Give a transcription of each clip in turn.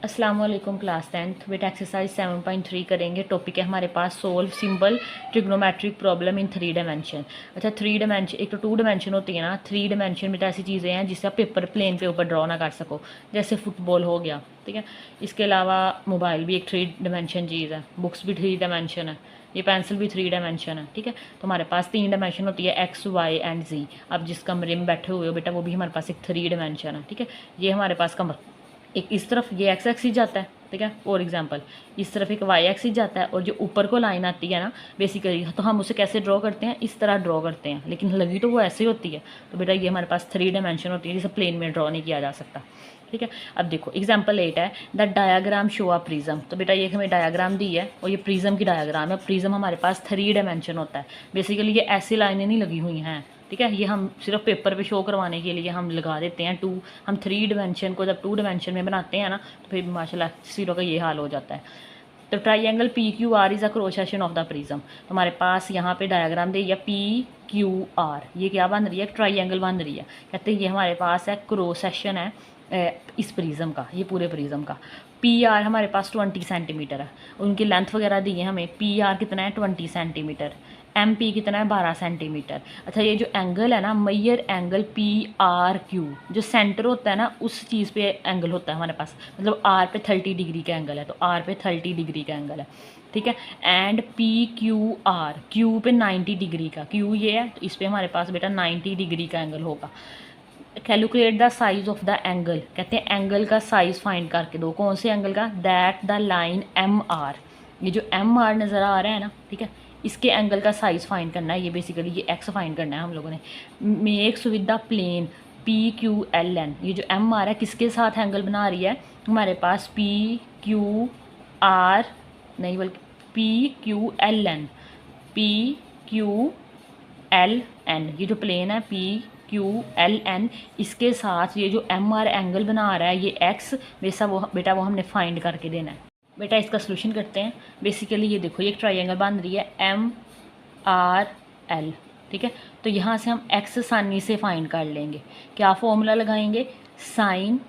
अस्सलाम वालेकुम class 10th बेटा एक्सरसाइज 7.3 करेंगे। टॉपिक है हमारे पास solve simple trigonometric problem in 3 dimension. अच्छा 3 डायमेंशन, एक तो 2 डायमेंशन होती है ना, 3 डायमेंशन में तो ऐसी चीज़ें हैं जिससे आप पेपर प्लेन पे ऊपर ड्रॉ ना कर सको, जैसे फुटबॉल हो गया, ठीक है। इसके अलावा मोबाइल भी एक 3 डायमेंशन चीज़ है, बुक्स भी 3 डायमेंशन है, ये पेंसिल भी 3 डायमेंशन है, ठीक है। तो हमारे पास 3 डायमेंशन होती है एक्स वाई एंड जी। अब जिस कमरे में बैठे हुए हो बेटा वो भी हमारे पास एक 3 डायमेंशन है, ठीक है। ये हमारे पास कमरा एक इस तरफ ये एक्स एक्सिस जाता है, ठीक है। फॉर एग्जांपल इस तरफ एक वाई एक्सिस जाता है और जो ऊपर को लाइन आती है ना बेसिकली, तो हम उसे कैसे ड्रॉ करते हैं, इस तरह ड्रॉ करते हैं, लेकिन लगी तो वो ऐसे ही होती है। तो बेटा ये हमारे पास 3 डायमेंशन होती है जिसे प्लेन में ड्रॉ नहीं किया जा सकता, ठीक है। अब देखो एग्जाम्पल 8 है the diagram show a prism. तो बेटा ये हमें डायाग्राम दी है और ये प्रिज्म की डायाग्राम है। प्रिज्म हमारे पास 3 डायमेंशन होता है। बेसिकली ये ऐसी लाइनें नहीं लगी हुई हैं, ठीक है। ये हम सिर्फ पेपर पे शो करवाने के लिए हम लगा देते हैं टू। हम 3 डायमेंशन को जब 2 डायमेंशन में बनाते हैं ना तो फिर माशाल्लाह सीरो का ये हाल हो जाता है। तो triangle P Q are is a cross section of the prism. तो हमारे पास यहाँ पे डायग्राम दे या पी क्यू आर, ये क्या बन रही है, ट्राइंगल बन रही है। कहते हैं ये हमारे पास है क्रॉस सेक्शन है इस प्रिज्म का, ये पूरे प्रिज्म का। पी आर हमारे पास 20 सेंटीमीटर है, उनकी लेंथ वगैरह दी है हमें। पी आर कितना है 20 सेंटीमीटर, एम पी कितना है 12 सेंटीमीटर। अच्छा ये जो एंगल है ना Maihar angle P R Q, जो सेंटर होता है ना उस चीज़ पे एंगल होता है हमारे पास, मतलब आर पे 30 डिग्री का एंगल है, तो आर पे 30 डिग्री का एंगल है, ठीक है। And P Q are, Q पे 90 डिग्री का, क्यू ये है तो इस पर हमारे पास बेटा 90 डिग्री का एंगल होगा। Calculate the size of the angle, कहते हैं एंगल का साइज फाइंड करके दो। कौन से एंगल का, that the line M R, ये जो एम आर नज़र आ रहा है ना, ठीक है, इसके एंगल का साइज फाइंड करना है। ये बेसिकली ये एक्स फाइंड करना है हम लोगों ने। Makes with the plane P Q L N, ये जो एम आर है किसके साथ एंगल बना रही है हमारे पास, पी क्यू आर नहीं बल्कि P Q L N, P Q L N, ये जो प्लेन है पी क्यू एल एन, इसके साथ ये जो एम आर एंगल बना रहा है ये एक्स, वैसा वो बेटा वो हमने फाइंड करके देना है। बेटा इसका सोल्यूशन करते हैं। बेसिकली ये देखो ये एक ट्राइंगल बन रही है एम आर एल, ठीक है। तो यहाँ से हम एक्स आसानी से फाइंड कर लेंगे। क्या फॉर्मूला लगाएंगे, sine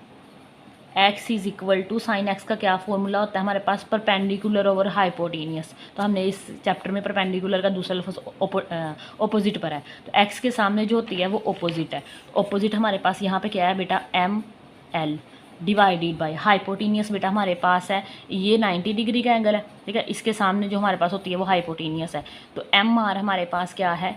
x is equal to, sine X का क्या फॉर्मूला होता है हमारे पास, परपेंडिकुलर ओवर हाइपोटेनियस। तो हमने इस चैप्टर में परपेंडिकुलर का दूसरा लफ्ज़ ऑपोजिट पर है, तो एक्स के सामने जो होती है वो ऑपोजिट है। ऑपोजिट हमारे पास यहाँ पे क्या है बेटा, M L divided by hypotenuse. बेटा हमारे पास है ये 90 डिग्री का एंगल है, ठीक है, इसके सामने जो हमारे पास होती है वो हाइपोटेनियस है, तो एम आर हमारे पास क्या है,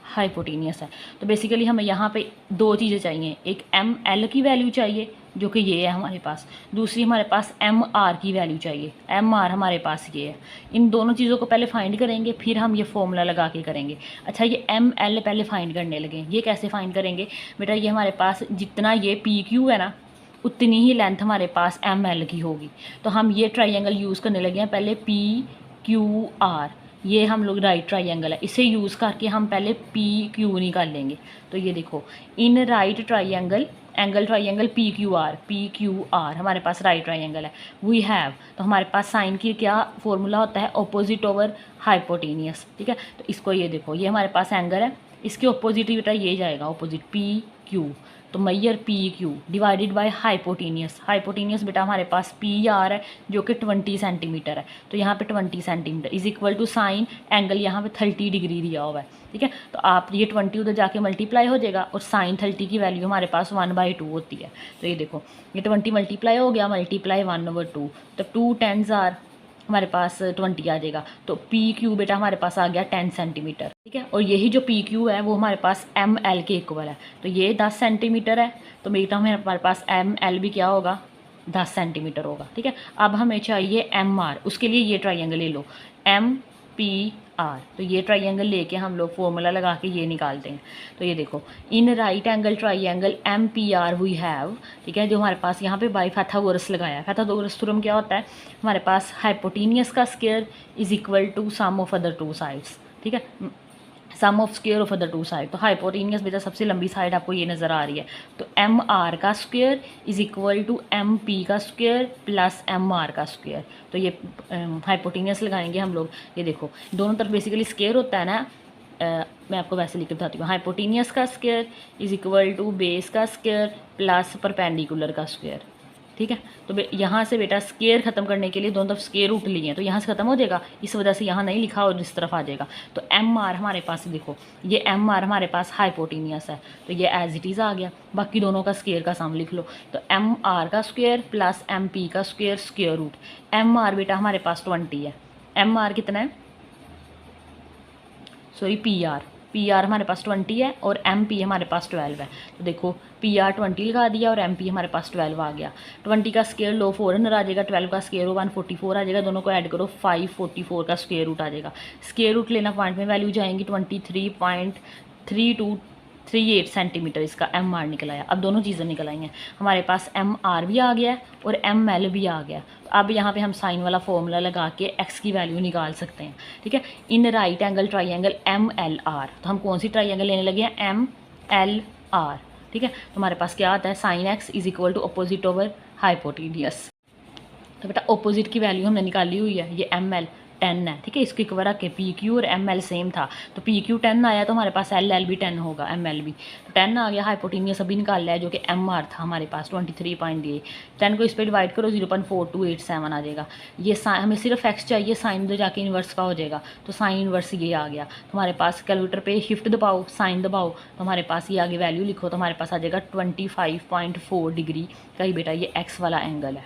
हाइपोटेनियस है। तो बेसिकली हमें यहाँ पे दो चीज़ें चाहिए, एक एम एल की वैल्यू चाहिए जो कि ये है हमारे पास, दूसरी हमारे पास एम आर की वैल्यू चाहिए, एम आर हमारे पास ये है। इन दोनों चीज़ों को पहले फाइंड करेंगे फिर हम ये फॉर्मूला लगा के करेंगे। अच्छा ये एम एल पहले फाइंड करने लगे, ये कैसे फाइंड करेंगे बेटा, ये हमारे पास जितना ये पी क्यू है ना उतनी ही लेंथ हमारे पास एम एल की होगी। तो हम ये ट्राइंगल यूज़ करने लगे हैं पहले, पी क्यू आर, ये हम लोग राइट ट्राइंगल है, इसे यूज़ करके हम पहले पी क्यू निकाल लेंगे। तो ये देखो in right triangle angle triangle P Q are हमारे पास राइट ट्राइंगल है, वी हैव। तो हमारे पास साइन की क्या फॉर्मूला होता है, ऑपोजिट ओवर हाइपोटेनियस, ठीक है। तो इसको ये देखो ये हमारे पास एंगल है, इसके ऑपोजिट बेटा ये जाएगा ऑपोजिट पी क्यू, तो मैयर P Q divided by hypotenuse. Hypotenuse बेटा हमारे पास पी आर है जो कि 20 सेंटीमीटर है, तो यहाँ पे 20 centimetre is equal to sine angle यहाँ पे 30 डिग्री दिया हुआ है, ठीक है। तो आप ये 20 उधर जाके मल्टीप्लाई हो जाएगा और साइन 30 की वैल्यू हमारे पास 1/2 होती है। तो ये देखो ये 20 मल्टीप्लाई हो गया, मल्टीप्लाई 1/2, तो 2 10s आर हमारे पास 20 आ जाएगा। तो पी क्यू बेटा हमारे पास आ गया 10 सेंटीमीटर, ठीक है। और यही जो पी क्यू है वो हमारे पास एम एल के इक्वल है, तो ये 10 सेंटीमीटर है, तो बेटा हमारे पास एम एल भी क्या होगा 10 सेंटीमीटर होगा, ठीक है। अब हमें चाहिए एम आर, उसके लिए ये ट्राइंगल ले लो एम पी आर, तो ये ट्राइंगल लेके हम लोग फॉर्मूला लगा के ये निकालते हैं। तो ये देखो in right angle triangle M P R we have, ठीक है, जो हमारे पास यहाँ पे बाई पैथागोरस लगाया है। पैथागोरस थ्योरम क्या होता है, हमारे पास हाइपोटेनियस का square is equal to sum of other two sides, ठीक है, sum of square of other two side. तो हाइपोटेनियस बेटा सबसे लंबी साइड आपको ये नज़र आ रही है, तो एम आर का square is equal to M P का स्क्वायर प्लस एम आर का स्क्वायर। तो ये हाइपोटेनियस लगाएंगे हम लोग। ये देखो दोनों तरफ बेसिकली स्क्वायर होता है ना, मैं आपको वैसे लिख के बताती हूँ। हाइपोटेनियस का square is equal to base का स्क्वायर प्लस परपेंडिकुलर का स्क्वायर, ठीक है। तो यहाँ से बेटा स्केयर खत्म करने के लिए दोनों तरफ स्केयर रूट लिए हैं, तो यहाँ से खत्म हो जाएगा, इस वजह से यहाँ नहीं लिखा और इस तरफ आ जाएगा। तो एम आर हमारे पास देखो, ये एम आर हमारे पास हाइपोटेनियस है, तो ये एज इट इज़ आ गया। बाकी दोनों का स्केयर का सम लिख लो, तो एम आर का स्क्वेयर प्लस एम पी का square square root. M R बेटा हमारे पास 20 है, एम आर कितना है, सॉरी पी आर हमारे पास 20 है और एम पी हमारे पास 12 है। तो देखो पी आर 20 लगा दिया और एम पी हमारे पास 12 आ गया। 20 का स्केयर लो 400 आ जाएगा, 12 का स्केयर 144 आ जाएगा, दोनों को ऐड करो 544 का स्केयर रूट आ जाएगा। स्केयर रूट लेना पॉइंट में वैल्यू जाएंगी 23.3238 सेंटीमीटर, इसका एम आर निकल आया। अब दोनों चीज़ें निकल आई हैं, हमारे पास एम आर भी आ गया और एम एल भी आ गया। अब यहाँ पे हम साइन वाला फॉर्मूला लगा के एक्स की वैल्यू निकाल सकते हैं, ठीक है। In right angle triangle M L R, तो हम कौन सी ट्राइंगल लेने लगे हैं, एम एल आर, ठीक है। तो हमारे पास क्या आता है, sine x is equal to opposite over hypotenuse. तो बेटा अपोजिट की वैल्यू हमने निकाली हुई है, ये एम एल 10 है, ठीक है। इसको एक बार रख के पी क्यू और एम एल सेम था, तो पी क्यू 10 आया, तो हमारे पास एल एल भी 10 होगा, एम एल भी तो 10 आ गया। हाइपोटेनियस अभी निकाल लिया है जो कि एम आर था हमारे पास 23.8, 10 को इस पर डिवाइड करो 0.4287 आ जाएगा। ये हमें सिर्फ एक्स चाहिए, साइन तो जाके इन्वर्स का हो जाएगा, तो साइन इन्वर्स ये आ गया। तो हमारे पास कैलकुलेटर पे शिफ्ट दबाओ, साइन दबाओ, तो हमारे पास ये आगे वैल्यू लिखो, तो हमारे पास आ जाएगा 25.4 डिग्री का ही बेटा ये एक्स वाला एंगल है।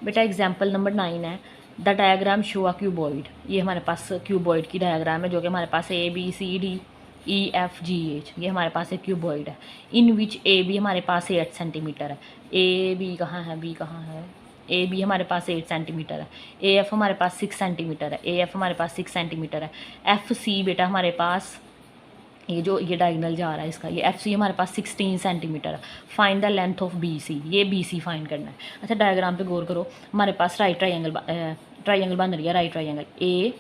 बेटा एग्जाम्पल नंबर 9 है, the diagram show a cuboid. ये हमारे पास क्यूबॉइड की डायग्राम है जो कि हमारे पास A B C D E F G H, ये हमारे पास एक क्यूबॉइड है। इन विच ए बी हमारे पास 8 सेंटीमीटर है, ए बी कहाँ है, बी कहाँ है, ए बी हमारे पास 8 सेंटीमीटर है, ए एफ हमारे पास 6 सेंटीमीटर है, ए एफ हमारे पास 6 सेंटीमीटर है, एफ सी बेटा हमारे पास ये डायगोनल जा रहा है इसका, ये एफ सी हमारे पास 16 सेंटीमीटर है। Find the length of B C, ये बी सी फाइंड करना है। अच्छा डायग्राम पे गौर करो, हमारे पास राइट ट्राइंगल बन रही है, right triangle A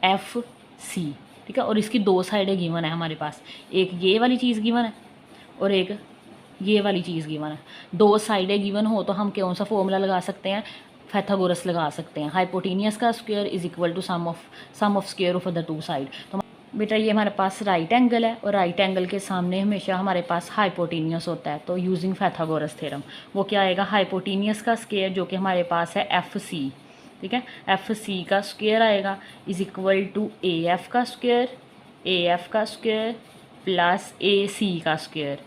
F C, ठीक है। और इसकी दो साइडें गिवन है हमारे पास, एक ये वाली चीज़ गिवन है और एक ये वाली चीज़ गिवन है। दो साइडें गिवन हो तो हम कौन सा फॉर्मूला लगा सकते हैं, पैथागोरस लगा सकते हैं। हाइपोटेनियस का square is equal to sum of square of the two side. तो बेटा ये हमारे पास राइट एंगल है और राइट एंगल के सामने हमेशा हमारे पास हाइपोटेनियस होता है, तो यूजिंग पैथागोरस थ्योरम वो क्या आएगा, हाइपोटेनियस का स्क्वायर जो कि हमारे पास है एफ सी, ठीक है, एफ सी का स्क्वायर आएगा is equal to A F का स्क्वायर प्लस ए सी का स्क्वायर,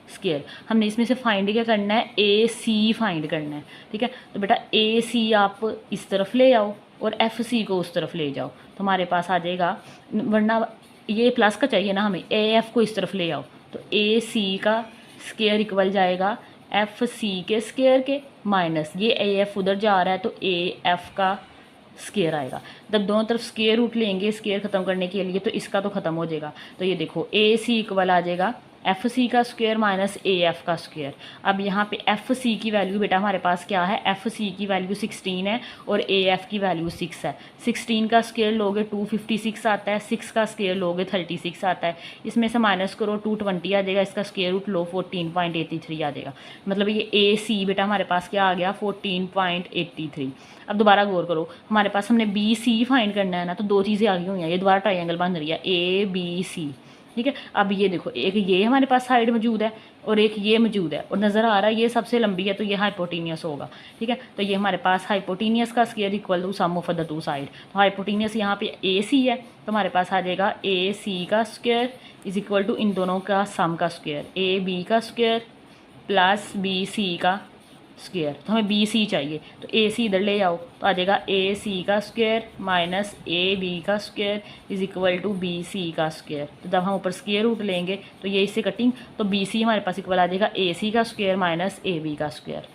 स्क्वायर। हमने इसमें से फाइंड क्या करना है, ए सी फाइंड करना है, ठीक है। तो बेटा ए सी आप इस तरफ ले आओ और एफ सी को उस तरफ ले जाओ, तो हमारे पास आ जाएगा, वरना ये प्लस का चाहिए ना हमें, ए एफ को इस तरफ ले आओ, तो ए सी का स्क्वायर इक्वल जाएगा एफ सी के स्क्वायर के माइनस ये ए एफ उधर जा रहा है तो ए एफ का स्क्वायर आएगा। जब दोनों तरफ स्क्वायर रूट लेंगे स्क्वायर ख़त्म करने के लिए, तो इसका तो ख़त्म हो जाएगा। तो ये देखो ए सी इक्वल आ जाएगा एफ सी का स्क्वायर माइनस ए एफ का स्क्वायर। अब यहाँ पे एफ सी की वैल्यू बेटा हमारे पास क्या है, एफ सी की वैल्यू 16 है और ए एफ की वैल्यू 6 है। 16 का स्क्वायर लोगे 256 आता है, 6 का स्क्वायर लोगे 36 आता है, इसमें से माइनस करो 220 आ जाएगा, इसका स्क्वायर रूट लो 14.83 आ जाएगा। मतलब ये ए सी बेटा हमारे पास क्या आ गया 14.83। अब दोबारा गौर करो, हमारे पास हमने बी सी फाइंड करना है ना, तो दो चीज़ें आ गई हुई हैं, ये दोबारा ट्राइंगल बन रही है ए बी सी, ठीक है। अब ये देखो एक ये हमारे पास साइड मौजूद है और एक ये मौजूद है और नज़र आ रहा है ये सबसे लंबी है, तो ये हाइपोटेनियस होगा, ठीक है। तो ये हमारे पास हाइपोटेनियस का square equal to sum of the two side. तो हाइपोटेनियस यहाँ पे ए सी है, तो हमारे पास आ जाएगा ए सी का स्क्वायर इज इक्वल टू इन दोनों का सम का स्क्वायर, ए बी का स्क्वायर प्लस बी सी का स्क्वायर। तो हमें बी सी चाहिए, तो ए सी इधर ले आओ, तो आ जाएगा ए सी का स्क्वायर माइनस ए बी का square is equal to B C का स्क्वायर। तो जब हम ऊपर स्क्वायर रूट लेंगे तो ये इससे कटिंग, तो बी सी हमारे पास इक्वल आ जाएगा ए सी का स्क्वायर माइनस ए बी का स्क्वायर।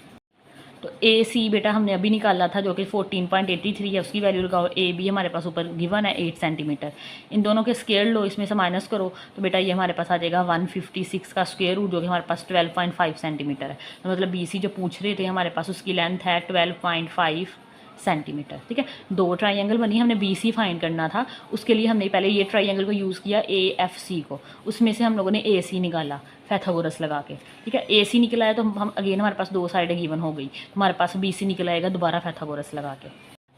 तो ए सी बेटा हमने अभी निकाला था जो कि 14.83 है, उसकी वैल्यू लगाओ। ए बी हमारे पास ऊपर गिवन है 8 सेंटीमीटर, इन दोनों के स्क्वायर लो, इसमें से माइनस करो, तो बेटा ये हमारे पास आ जाएगा 156 का स्क्वायर रूट जो कि हमारे पास 12.5 सेंटीमीटर है। तो मतलब बी सी जो पूछ रहे थे हमारे पास उसकी लेंथ है 12.5 सेंटीमीटर, ठीक है। दो ट्राइंगल बनी, हमने बी सी फाइंड करना था, उसके लिए हमने पहले ये ट्राइंगल को यूज़ किया ए एफ सी को, उसमें से हम लोगों ने ए सी निकाला पैथागोरस लगा के, ठीक है। ए सी निकला है तो हम अगेन हमारे पास दो साइडें गिवन हो गई, हमारे पास बी सी निकल आएगा दोबारा पैथागोरस लगा के।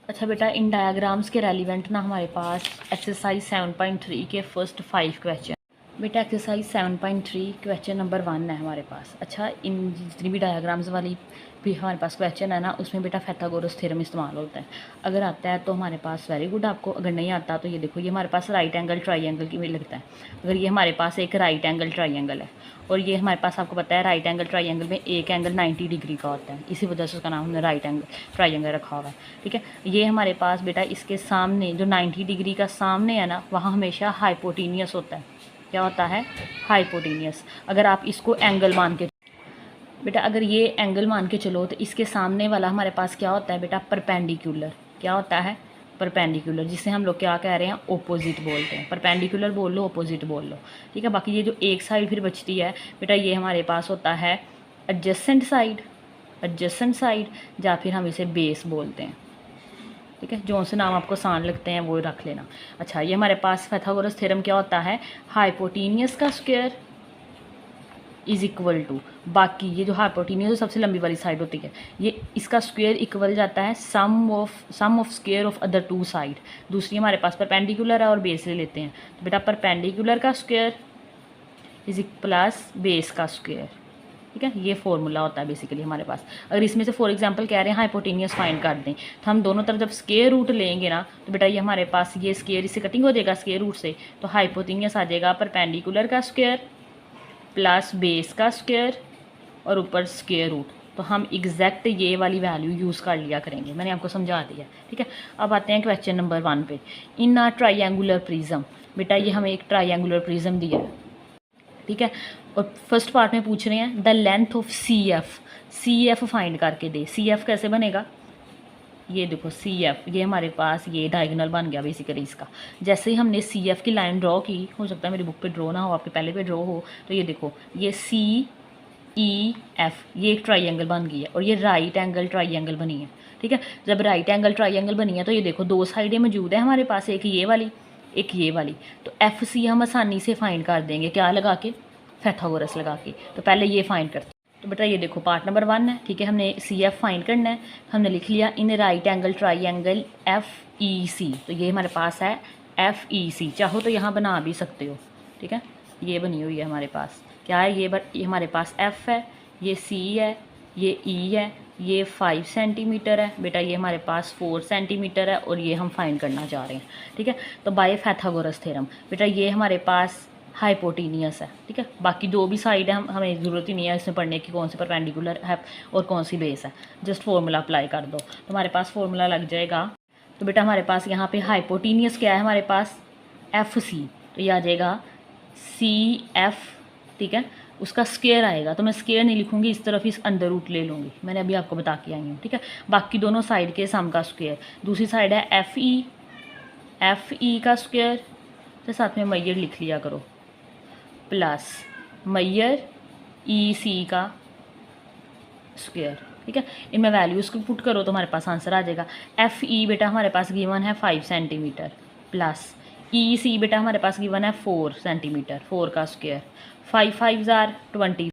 अच्छा बेटा इन डायग्राम्स के रेलिवेंट ना हमारे पास एक्सरसाइज 7.3 के फर्स्ट 5 क्वेश्चन। बेटा एक्सरसाइज 7.3 क्वेश्चन नंबर 1 है हमारे पास। अच्छा, इन जितनी भी डायग्राम्स वाली भी हमारे पास क्वेश्चन है ना, उसमें बेटा पाइथागोरस थ्योरम इस्तेमाल होता है। अगर आता है तो हमारे पास वेरी गुड आपको, अगर नहीं आता तो ये देखो, ये हमारे पास राइट एंगल ट्राइंगल की में लगता है। अगर ये हमारे पास एक राइट एंगल ट्राइंगल है और ये हमारे पास आपको पता है राइट एंगल ट्राइंगल में एक एंगल 90 डिग्री का होता है, इसी वजह से उसका नाम हमने राइट एंगल ट्राइंगल रखा हुआ है। ठीक है, ये हमारे पास बेटा इसके सामने जो 90 डिग्री का सामने है ना, वहाँ हमेशा हाइपोटीनियस होता है। क्या होता है? हाइपोटीनियस। अगर आप इसको एंगल मान के बेटा, अगर ये एंगल मान के चलो तो इसके सामने वाला हमारे पास क्या होता है बेटा? परपेंडिकुलर। क्या होता है? परपेंडिकुलर, जिसे हम लोग क्या कह रहे हैं? ओपोजिट बोलते हैं। परपेंडिकुलर बोल लो, ओपोजिट बोल लो। ठीक है, बाकी ये जो एक साइड फिर बचती है बेटा, ये हमारे पास होता है एडजेसेंट साइड। एडजेसेंट साइड, या फिर हम इसे बेस बोलते हैं। ठीक है, जो से नाम आपको आसान लगते हैं वो रख लेना। अच्छा, ये हमारे पास पाइथागोरस थ्योरम क्या होता है? हाइपोटीनियस का स्क्वायर इज इक्वल टू, बाकी ये जो हाइपोटीनियस सबसे लंबी वाली साइड होती है, ये इसका स्क्वायर इक्वल जाता है sum of square of other two side. दूसरी हमारे पास परपेंडिकुलर है और बेस ले लेते हैं, तो बेटा परपेंडिकुलर का स्क्वायर इज प्लस बेस का स्क्वायर। ठीक है, ये फॉर्मूला होता है बेसिकली हमारे पास। अगर इसमें से फॉर एग्जांपल कह रहे हैं हाइपोटेनियस फाइंड कर दें, तो हम दोनों तरफ जब स्क्वायर रूट लेंगे ना, तो बेटा ये हमारे पास ये स्क्वायर इससे कटिंग हो जाएगा स्क्वायर रूट से, तो हाइपोटेनियस आ जाएगा परपेंडिकुलर का स्क्वायर प्लस बेस का स्क्वायर और ऊपर स्क्वायर रूट। तो हम एग्जैक्ट ये वाली वैल्यू यूज़ कर लिया करेंगे, मैंने आपको समझा दिया। ठीक है, अब आते हैं क्वेश्चन नंबर 1 पे। इन अ ट्राइंगुलर प्रिज्म, बेटा ये हमें एक ट्राइंगुलर प्रिज्म दिया है। ठीक है, और फर्स्ट पार्ट में पूछ रहे हैं the length of C F find करके दे। सी एफ कैसे बनेगा? ये देखो सी एफ, ये हमारे पास ये डायगोनल बन गया बेसिकली इसका। जैसे ही हमने सी एफ की लाइन ड्रॉ की, हो सकता है मेरी बुक पे ड्रॉ ना हो, आपके पहले पे ड्रॉ हो, तो ये देखो ये सी ई एफ, ये एक ट्राइंगल बन गई है और ये राइट एंगल ट्राइंगल बनी है। ठीक है, जब राइट एंगल ट्राइंगल बनी है तो ये देखो दो साइडें मौजूद है हमारे पास, एक ये वाली एक ये वाली। तो एफ सी हम आसानी से फाइंड कर देंगे, क्या लगा के? पाइथागोरस लगा के। तो पहले ये फाइंड करते हैं। तो बेटा ये देखो पार्ट नंबर 1 है। ठीक है, हमने सी एफ फाइंड करना है, हमने लिख लिया in right angle triangle F E C. तो ये हमारे पास है एफ ई सी, चाहो तो यहाँ बना भी सकते हो। ठीक है, ये बनी हुई है हमारे पास। क्या है ये हमारे पास एफ है, ये सी है, ये ई है, ये 5 सेंटीमीटर है बेटा, ये हमारे पास 4 सेंटीमीटर है और ये हम फाइंड करना चाह रहे हैं। ठीक है, तो बाय पाइथागोरस थ्योरम बेटा ये हमारे पास हाइपोटीनियस है। ठीक है, बाकी जो भी साइड है हमें ज़रूरत ही नहीं है इसमें पढ़ने की, कौन सी परपेंडिकुलर है और कौन सी बेस है। जस्ट फार्मूला अप्लाई कर दो तो हमारे पास फार्मूला लग जाएगा। तो बेटा हमारे पास यहाँ पे हाइपोटीनियस क्या है? हमारे पास एफ सी, तो ये आ जाएगा सी एफ। ठीक है, उसका स्क्वायर आएगा, तो मैं स्क्वायर नहीं लिखूंगी, इस तरफ इस अंडर रूट ले लूँगी, मैंने अभी आपको बता के आई हूँ। ठीक है, बाकी दोनों साइड के सम का स्क्वायर। दूसरी साइड है एफ ई का स्क्वायर, तो साथ में मैयर लिख लिया करो, प्लस मैयर ई सी का स्क्वायर। ठीक है, इनमें वैल्यूज़ को पुट करो तो हमारे पास आंसर आ जाएगा। एफ ई बेटा हमारे पास गिवन है 5 सेंटीमीटर, प्लस ई सी बेटा हमारे पास गिवन है 4 सेंटीमीटर, 4 का स्क्वायर, 5 5 जार 20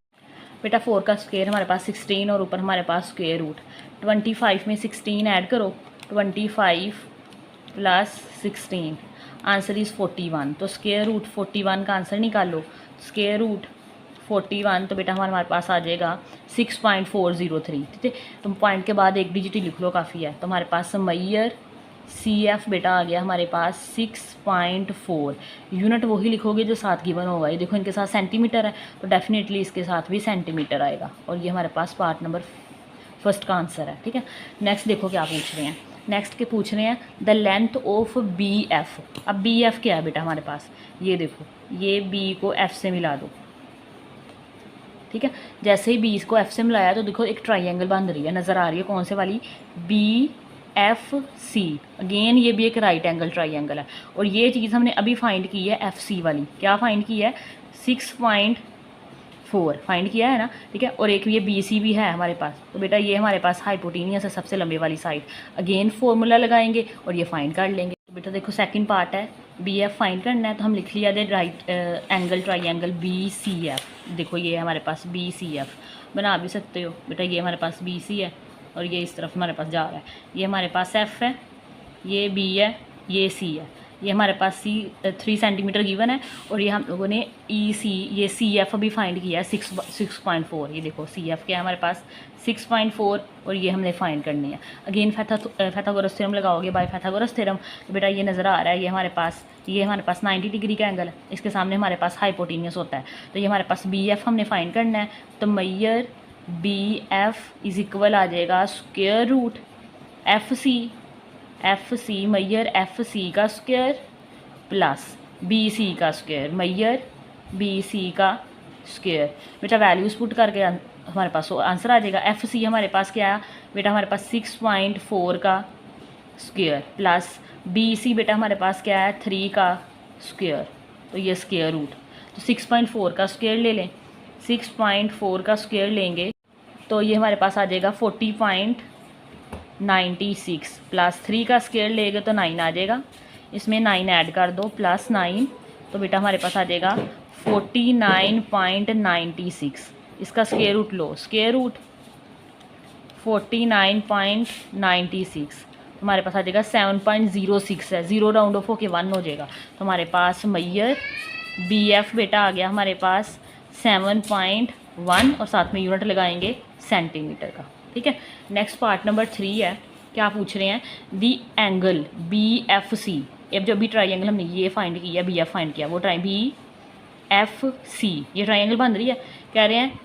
बेटा, 4 का स्क्वायर हमारे पास 16 और ऊपर हमारे पास स्क्वायर रूट। 25 में 16 ऐड करो, 25 प्लस 16, आंसर इज़ 41। तो स्क्वायर रूट 41 का आंसर निकालो, स्क्वायर रूट 41, तो बेटा हमारे पास आ जाएगा 6.403। ठीक है, तुम पॉइंट के बाद एक डिजिट ही लिख लो, काफ़ी है। तो हमारे पास मैयर सी एफ बेटा आ गया हमारे पास 6.4। यूनिट वही लिखोगे जो साथ गिवन होगा। ये देखो इनके साथ सेंटीमीटर है, तो डेफिनेटली इसके साथ भी सेंटीमीटर आएगा और ये हमारे पास पार्ट नंबर फर्स्ट का आंसर है। ठीक है, नेक्स्ट देखो क्या पूछ रहे हैं। नेक्स्ट के पूछ रहे हैं the length of B F. अब बी एफ क्या है बेटा हमारे पास? ये देखो, ये बी को एफ से मिला दो। ठीक है, जैसे ही बी को एफ से मिलाया तो देखो एक ट्राइंगल बन रही है, नज़र आ रही है, कौन से वाली? बी एफ सी। अगेन ये भी एक राइट एंगल ट्राइंगल है और ये चीज़ हमने अभी फाइंड की है एफ सी वाली। क्या फाइंड की है? 6.4 फाइंड किया है ना। ठीक है, और एक ये बी सी भी है हमारे पास, तो बेटा ये हमारे पास हाइपोटीनियस है, सबसे लंबी वाली साइड। अगेन फॉर्मूला लगाएंगे और ये फाइंड कर लेंगे। तो बेटा देखो सेकंड पार्ट है बी एफ फाइंड करना है, तो हम लिख लिया the right angle triangle B C F. देखो ये हमारे पास बी सी एफ बना भी सकते हो बेटा, ये हमारे पास बी सी है और ये इस तरफ हमारे पास जा रहा है। ये हमारे पास एफ है, ये बी है, ये सी है। ये हमारे पास सी 3 सेंटीमीटर गिवन है, और ये हम लोगों ने ई सी ये सी एफ अभी फाइंड किया है 6.4। ये देखो सी एफ क्या है हमारे पास 6.4, और ये हमने फाइंड करनी है। अगेन पैथागोरस थ्योरम लगाओगे, बाय पैथागोरस थ्योरम। तो बेटा ये नज़र आ रहा है, ये हमारे पास 90 डिग्री का एंगल है, इसके सामने हमारे पास हाइपोटेनियस होता है। तो ये हमारे पास बी एफ हमने फाइंड करना है। तो मैयर बी एफ इज इक्वल आ जाएगा स्क्वायर रूट एफ सी मैयर एफ सी का स्क्वायर प्लस बी सी का स्क्वायर मैयर बी सी का स्क्वायर। बेटा वैल्यूज पुट करके हमारे पास आंसर आ जाएगा। एफ सी हमारे पास क्या है बेटा, हमारे पास 6.4 का स्क्वायर प्लस बी सी बेटा हमारे पास क्या है 3 का स्क्वायर। तो ये स्क्वायर रूट, तो 6.4 का स्क्वायर ले लें, 6.4 का स्क्वायर लेंगे तो ये हमारे पास आ जाएगा 40.96 प्लस 3 का स्क्वायर लेंगे तो 9 आ जाएगा, इसमें 9 ऐड कर दो प्लस 9, तो बेटा हमारे पास आ जाएगा 49.96। इसका स्क्वायर रूट लो, स्क्वायर रूट 49.96 हमारे पास आ जाएगा 7.06 है, 0 राउंड ऑफ होके 1 हो जाएगा। तो हमारे पास मैयर बी एफ बेटा आ गया हमारे पास 7.1, और साथ में यूनिट लगाएंगे सेंटीमीटर का। ठीक है, नेक्स्ट पार्ट नंबर 3 है। क्या पूछ रहे हैं, the angle B F C. अब जो भी ट्राइंगल हमने ये फाइंड किया, बी एफ फाइंड किया, वो बी एफ सी ये ट्राइंगल बन रही है। कह रहे हैं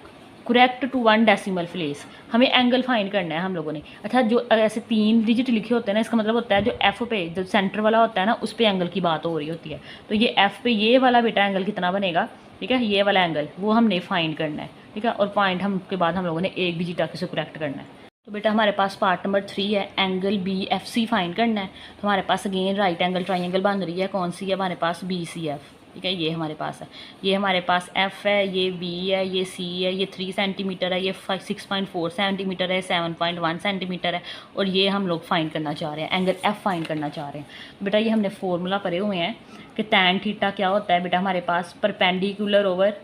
करेक्ट टू 1 डेसिमल प्लेस, हमें एंगल फाइंड करना है हम लोगों ने। अच्छा, जो ऐसे 3 डिजिट लिखे होते हैं ना, इसका मतलब होता है जो एफ पे जो सेंटर वाला होता है ना, उस पे एंगल की बात हो रही होती है। तो ये एफ पे ये वाला बेटा एंगल कितना बनेगा, ठीक है, ये वाला एंगल वो हमने फाइंड करना है। ठीक है, और पॉइंट हम के बाद हम लोगों ने एक डिजिट आके से करेक्ट करना है। तो बेटा हमारे पास पार्ट नंबर 3 है, angle B F C find करना है। तो हमारे पास अगेन राइट एंगल ट्राइंगल बन रही है, कौन सी है हमारे पास, बी सी एफ। ठीक है, ये हमारे पास है, ये हमारे पास एफ है, ये बी है, ये सी है, ये 3 सेंटीमीटर है, ये 6.4 सेंटीमीटर है, 7.1 सेंटीमीटर है, और ये हम लोग फाइंड करना चाह रहे हैं, एंगल एफ फाइंड करना चाह रहे हैं। तो बेटा ये हमने फॉर्मूला पढ़े हुए हैं कि टैन थीटा क्या होता है बेटा, हमारे पास परपेंडिकुलर ओवर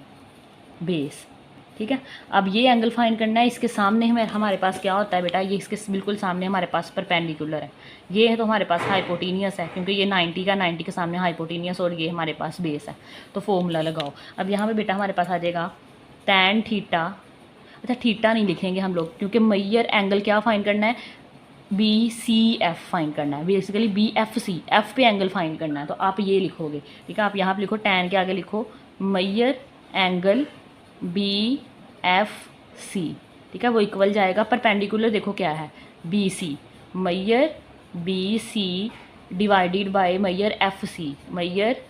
बेस। ठीक है, अब ये एंगल फाइंड करना है, इसके सामने हमारे पास क्या होता है बेटा, ये इसके बिल्कुल सामने हमारे पास परपेंडिकुलर है, ये है तो हमारे पास हाइपोटेनियस है, क्योंकि ये 90 के सामने हाइपोटेनियस, और ये हमारे पास बेस है। तो फॉर्मूला लगाओ। अब यहाँ पे बेटा हमारे पास आ जाएगा टैन थीटा। अच्छा, थीटा नहीं लिखेंगे हम लोग, क्योंकि मैयर एंगल क्या फाइंड करना है, बी सी एफ फाइंड करना है, basically B F C, F पे एंगल फाइंड करना है। तो आप ये लिखोगे, ठीक है, आप यहाँ पे लिखो टैन के आगे लिखो मैयर एंगल बी एफ सी। ठीक है, वो इक्वल जाएगा परपेंडिकुलर, देखो क्या है, बी सी, मैयर बी सी डिवाइडेड बाय मैयर एफ सी, मैयर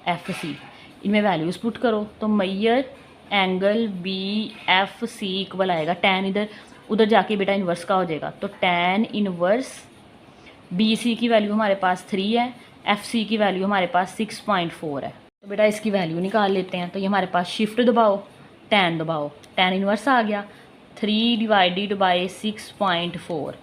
एफ सी, इनमें वैल्यूज पुट करो। तो मैयर angle B F C equal आएगा टैन, इधर उधर जाके बेटा इन्वर्स का हो जाएगा। तो टैन इन्वर्स बी सी की वैल्यू हमारे पास 3 है, एफ सी की वैल्यू हमारे पास 6.4 है। तो बेटा इसकी वैल्यू निकाल लेते हैं। तो ये हमारे पास शिफ्ट दबाओ, टैन दबाओ, टैन इन्वर्स आ गया 3 डिवाइडेड बाय 6.4,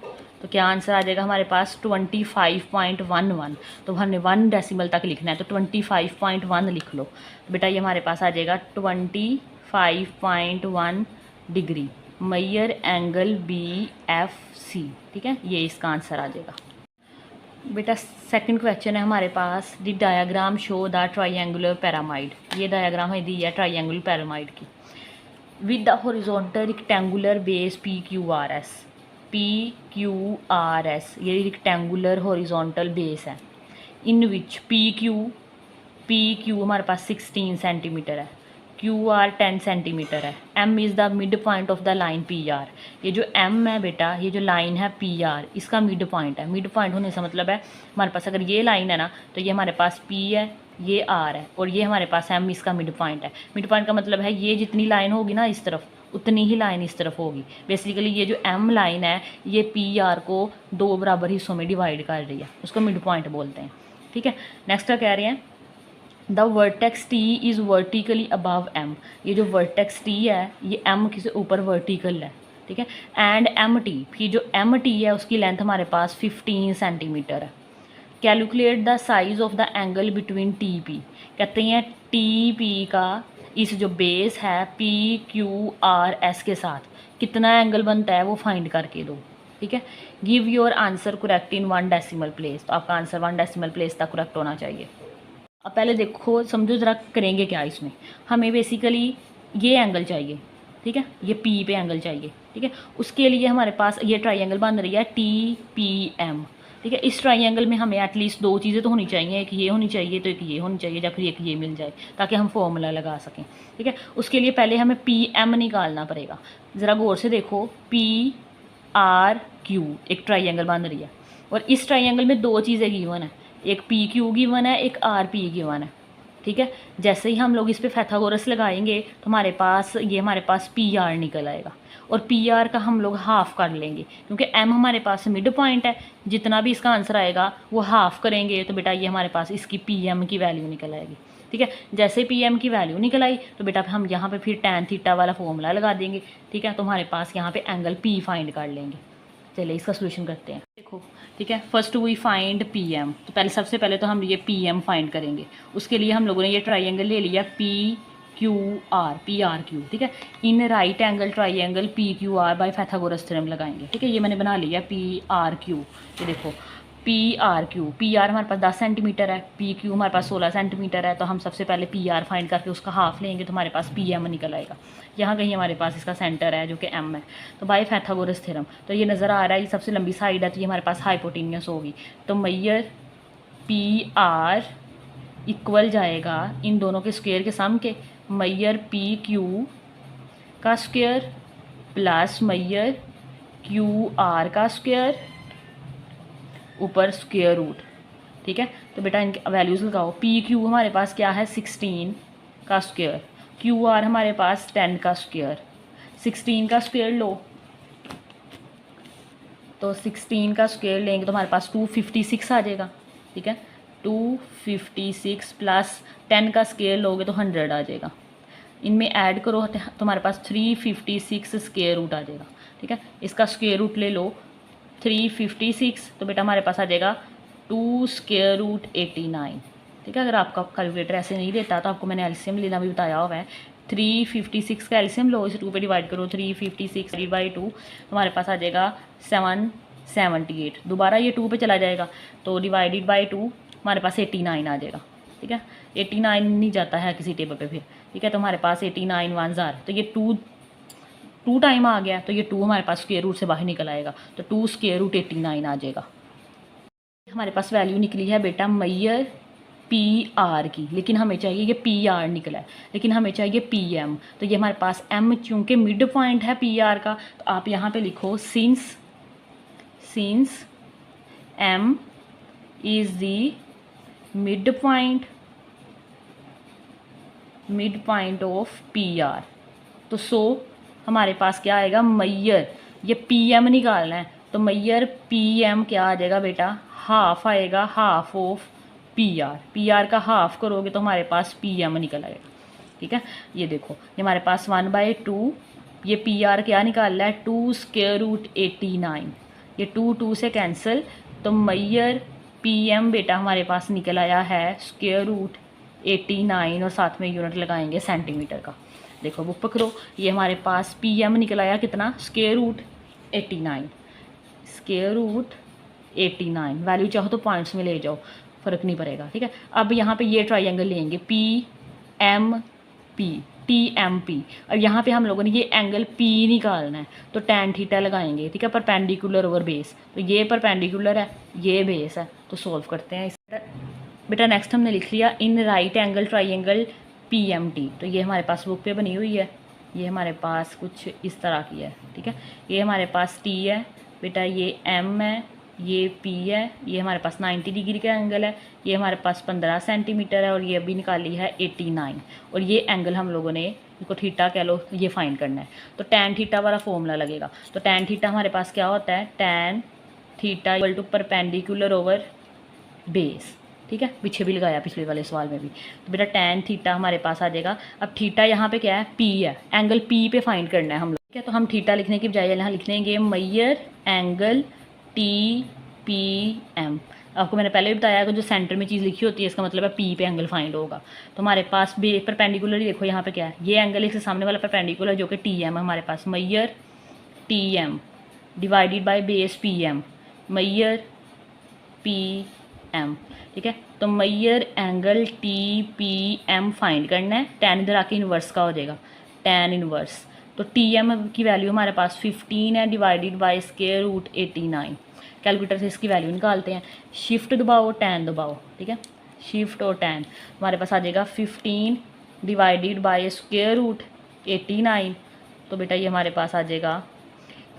तो क्या आंसर आ जाएगा हमारे पास 25.11। तो हमने 1 डेसिमल तक लिखना है, तो 25.1 लिख लो। तो बेटा ये हमारे पास आ जाएगा 25.1 डिग्री, मैयर एंगल बी एफ सी। ठीक है, ये इसका आंसर आ जाएगा। बेटा सेकंड क्वेश्चन है हमारे पास, the diagram show the triangular pyramid. ये डायग्राम है दी है ट्राइंगुलर पिरामिड की, with the horizontal rectangular base P Q R S, ये रेक्टेंगुलर हॉरिजॉन्टल बेस है, इन विच पी क्यू हमारे पास 16 सेंटीमीटर है, क्यू आर 10 सेंटीमीटर है, M is the mid point of the line P R. ये जो M है बेटा, ये जो लाइन है पी आर, इसका मिड पॉइंट है। मिड पॉइंट होने से मतलब है हमारे पास अगर ये लाइन है ना, तो ये हमारे पास पी है, ये आर है, और ये हमारे पास एम, इसका मिड पॉइंट है। मिड पॉइंट का मतलब है ये जितनी लाइन होगी ना इस तरफ, उतनी ही लाइन इस तरफ होगी। बेसिकली ये जो एम लाइन है, ये पी आर को 2 बराबर हिस्सों में डिवाइड कर रही है, उसको मिड पॉइंट बोलते हैं। ठीक है, नेक्स्ट क्या कह रहे हैं, the vertex T is vertically above M. ये जो वर्टेक्स टी है, ये एम के से ऊपर वर्टिकल है। ठीक है, एंड एम टी, फिर जो एम टी है उसकी लेंथ हमारे पास 15 सेंटीमीटर है। Calculate the size of the angle between T P. कहते हैं टी पी का इस जो बेस है पी क्यू आर एस के साथ कितना एंगल बनता है वो फाइंड करके दो। ठीक है। Give your answer correct in 1 decimal place, तो आपका आंसर 1 डेसिमल प्लेस तक करेक्ट होना चाहिए। अब पहले देखो समझो ज़रा करेंगे क्या इसमें। हमें बेसिकली ये एंगल चाहिए, ठीक है, ये पी पे एंगल चाहिए, ठीक है। उसके लिए हमारे पास ये ट्राइंगल बन रही है TPM, ठीक है। इस ट्राइंगल में हमें एटलीस्ट 2 चीज़ें तो होनी चाहिए, एक ये होनी चाहिए तो एक ये होनी चाहिए, या फिर एक ये मिल जाए ताकि हम फॉर्मूला लगा सकें, ठीक है। उसके लिए पहले हमें PM निकालना पड़ेगा। ज़रा गौर से देखो, PRQ एक ट्राइंगल बन रही है, और इस ट्राइंगल में 2 चीज़ें गिवन है, एक PQ गिवन है, एक RP गिवन है, ठीक है। जैसे ही हम लोग इस पर पैथागोरस लगाएंगे तो हमारे पास PR निकल आएगा, और PR का हम लोग हाफ कर लेंगे, क्योंकि M हमारे पास मिड पॉइंट है। जितना भी इसका आंसर आएगा वो हाफ करेंगे, तो बेटा ये हमारे पास इसकी PM की वैल्यू निकल आएगी, ठीक है। जैसे PM की वैल्यू निकल आई तो बेटा हम यहाँ पे फिर tan थीटा वाला फॉर्मूला लगा देंगे, ठीक है। तो हमारे पास यहाँ पे एंगल P फाइंड कर लेंगे। चलिए इसका सोल्यूशन करते हैं। देखो, ठीक है, फर्स्ट वी फाइंड PM। तो सबसे पहले तो हम ये PM फाइंड करेंगे। उसके लिए हम लोगों ने ये ट्राइंगल ले लिया PRQ, ठीक है। In right angle triangle PQR by Pythagoras theorem लगाएंगे, ठीक है। ये मैंने बना लिया PRQ। ये देखो PRQ, PR हमारे पास 10 सेंटीमीटर है, PQ हमारे पास 16 सेंटीमीटर है। तो हम सबसे पहले PR फाइंड करके उसका हाफ लेंगे तो हमारे पास PM निकल आएगा। यहाँ कहीं हमारे पास इसका सेंटर है जो कि M है। तो बाय पैथागोरस थ्योरम तो ये नज़र आ रहा है, ये सबसे लंबी साइड है, तो ये हमारे पास हाइपोटेन्यूस होगी। तो मैयर PR इक्वल जाएगा इन दोनों के स्क्वायर के सम के, मैयर PQ का स्क्वायर प्लस मैयर QR का स्क्वायर ऊपर स्क्वायर रूट, ठीक है। तो बेटा इनके वैल्यूज़ लगाओ। PQ हमारे पास क्या है 16 का स्क्वायर, QR हमारे पास 10 का स्क्वायर। 16 का स्क्वायर लो, तो 16 का स्क्वायर लेंगे तो हमारे पास 256 आ जाएगा, ठीक है। 256 प्लस 10 का स्क्वायर लोगे तो 100 आ जाएगा। इनमें ऐड करो तो हमारे पास 356 स्क्वायर रूट आ जाएगा, ठीक है। इसका स्क्वायर रूट ले लो 356, तो बेटा हमारे पास आ जाएगा 2 स्क्वायर रूट 89, ठीक है। अगर आपका कैलकुलेटर ऐसे नहीं देता तो आपको मैंने एलसीएम लेना भी बताया हुआ है। 356 का एलसीएम लो, इसे 2 पे डिवाइड करो, 356/2 हमारे पास आ जाएगा 778। दोबारा ये 2 पे चला जाएगा तो डिवाइडेड बाई 2 हमारे पास 89 आ जाएगा, ठीक है। 89 नहीं जाता है किसी टेबल पे फिर, ठीक है। तो हमारे पास 89 1 जार, तो ये 2 टाइम आ गया, तो ये 2 हमारे पास स्क्वायर रूट से बाहर निकल आएगा, तो 2 स्क्वायर रूट 89 आ जाएगा। हमारे पास वैल्यू निकली है बेटा मैयर PR की, लेकिन हमें चाहिए ये PR निकला है, लेकिन हमें चाहिए PM। तो ये हमारे पास M चूँकि मिड पॉइंट है PR का, तो आप यहाँ पे लिखो since M is the mid point of PR। तो हमारे पास क्या आएगा मैयर, ये PM निकालना है, तो मैयर PM क्या आ जाएगा बेटा, हाफ आएगा, हाफ ऑफ PR का हाफ करोगे तो हमारे पास PM निकल आएगा, ठीक है। ये देखो ये हमारे पास 1/2, ये PR क्या निकाल रहा है 2 स्क्वायर रूट 89, ये 2 से कैंसिल, तो मैयर PM बेटा हमारे पास निकल आया है स्क्वायर रूट 89, और साथ में यूनिट लगाएंगे सेंटीमीटर का। देखो बुक पकड़ो, ये हमारे पास PM निकल आया कितना, स्क्वायर रूट 89, वैल्यू चाहो तो पॉइंट्स में ले जाओ, फ़र्क नहीं पड़ेगा, ठीक है। अब यहाँ पे ये ट्राइंगल लेंगे TMP, और यहाँ पे हम लोगों ने ये एंगल P निकालना है, तो tan थीटा लगाएंगे, ठीक है, परपेंडिकुलर ओवर बेस। तो ये परपेंडिकुलर है, ये बेस है, तो सॉल्व करते हैं इस बेटा। नेक्स्ट हमने लिख लिया in right angle triangle PMT। तो ये हमारे पास बुक पे बनी हुई है, ये हमारे पास कुछ इस तरह की है, ठीक है। ये हमारे पास T है बेटा, ये M है, ये P है, ये हमारे पास 90 डिग्री का एंगल है, ये हमारे पास 15 सेंटीमीटर है, और ये अभी निकाली है 89, और ये एंगल हम लोगों ने इसको थीटा कह लो, ये फाइंड करना है। तो tan थीटा वाला फॉर्मूला लगेगा। तो tan थीटा हमारे पास क्या होता है, tan theta equal to perpendicular over base, ठीक है। पीछे भी लगाया पिछले वाले सवाल में भी। तो बेटा tan थीटा हमारे पास आ जाएगा। अब थीटा यहाँ पे क्या है, P है, एंगल P पे फाइंड करना है हम लोग, ठीक है। तो हम थीटा लिखने की बजाय यहाँ लिख लेंगे मैयर एंगल TPM। आपको मैंने पहले भी बताया कि जो सेंटर में चीज़ लिखी होती है इसका मतलब है P पे एंगल फाइंड होगा। तो हमारे पास भी परपेंडिकुलर ही देखो यहाँ पे क्या है, ये एंगल इससे सामने वाला परपेंडिकुलर जो कि TM है हमारे पास, मैयर TM divided by base P M, मैयर पी एम, ठीक है। तो मैयर angle T P M find करना है, टेन इधर आके इन्वर्स का हो जाएगा, टेन इन्वर्स। तो टी एम की वैल्यू हमारे पास 15 है, divided by square root 89। Calculator से इसकी वैल्यू निकालते हैं, शिफ्ट दबाओ, टेन दबाओ, ठीक है, शिफ्ट और टेन, हमारे पास आ जाएगा 15 डिवाइडेड बाय स्क्वायर रूट 89। तो बेटा ये हमारे पास आ जाएगा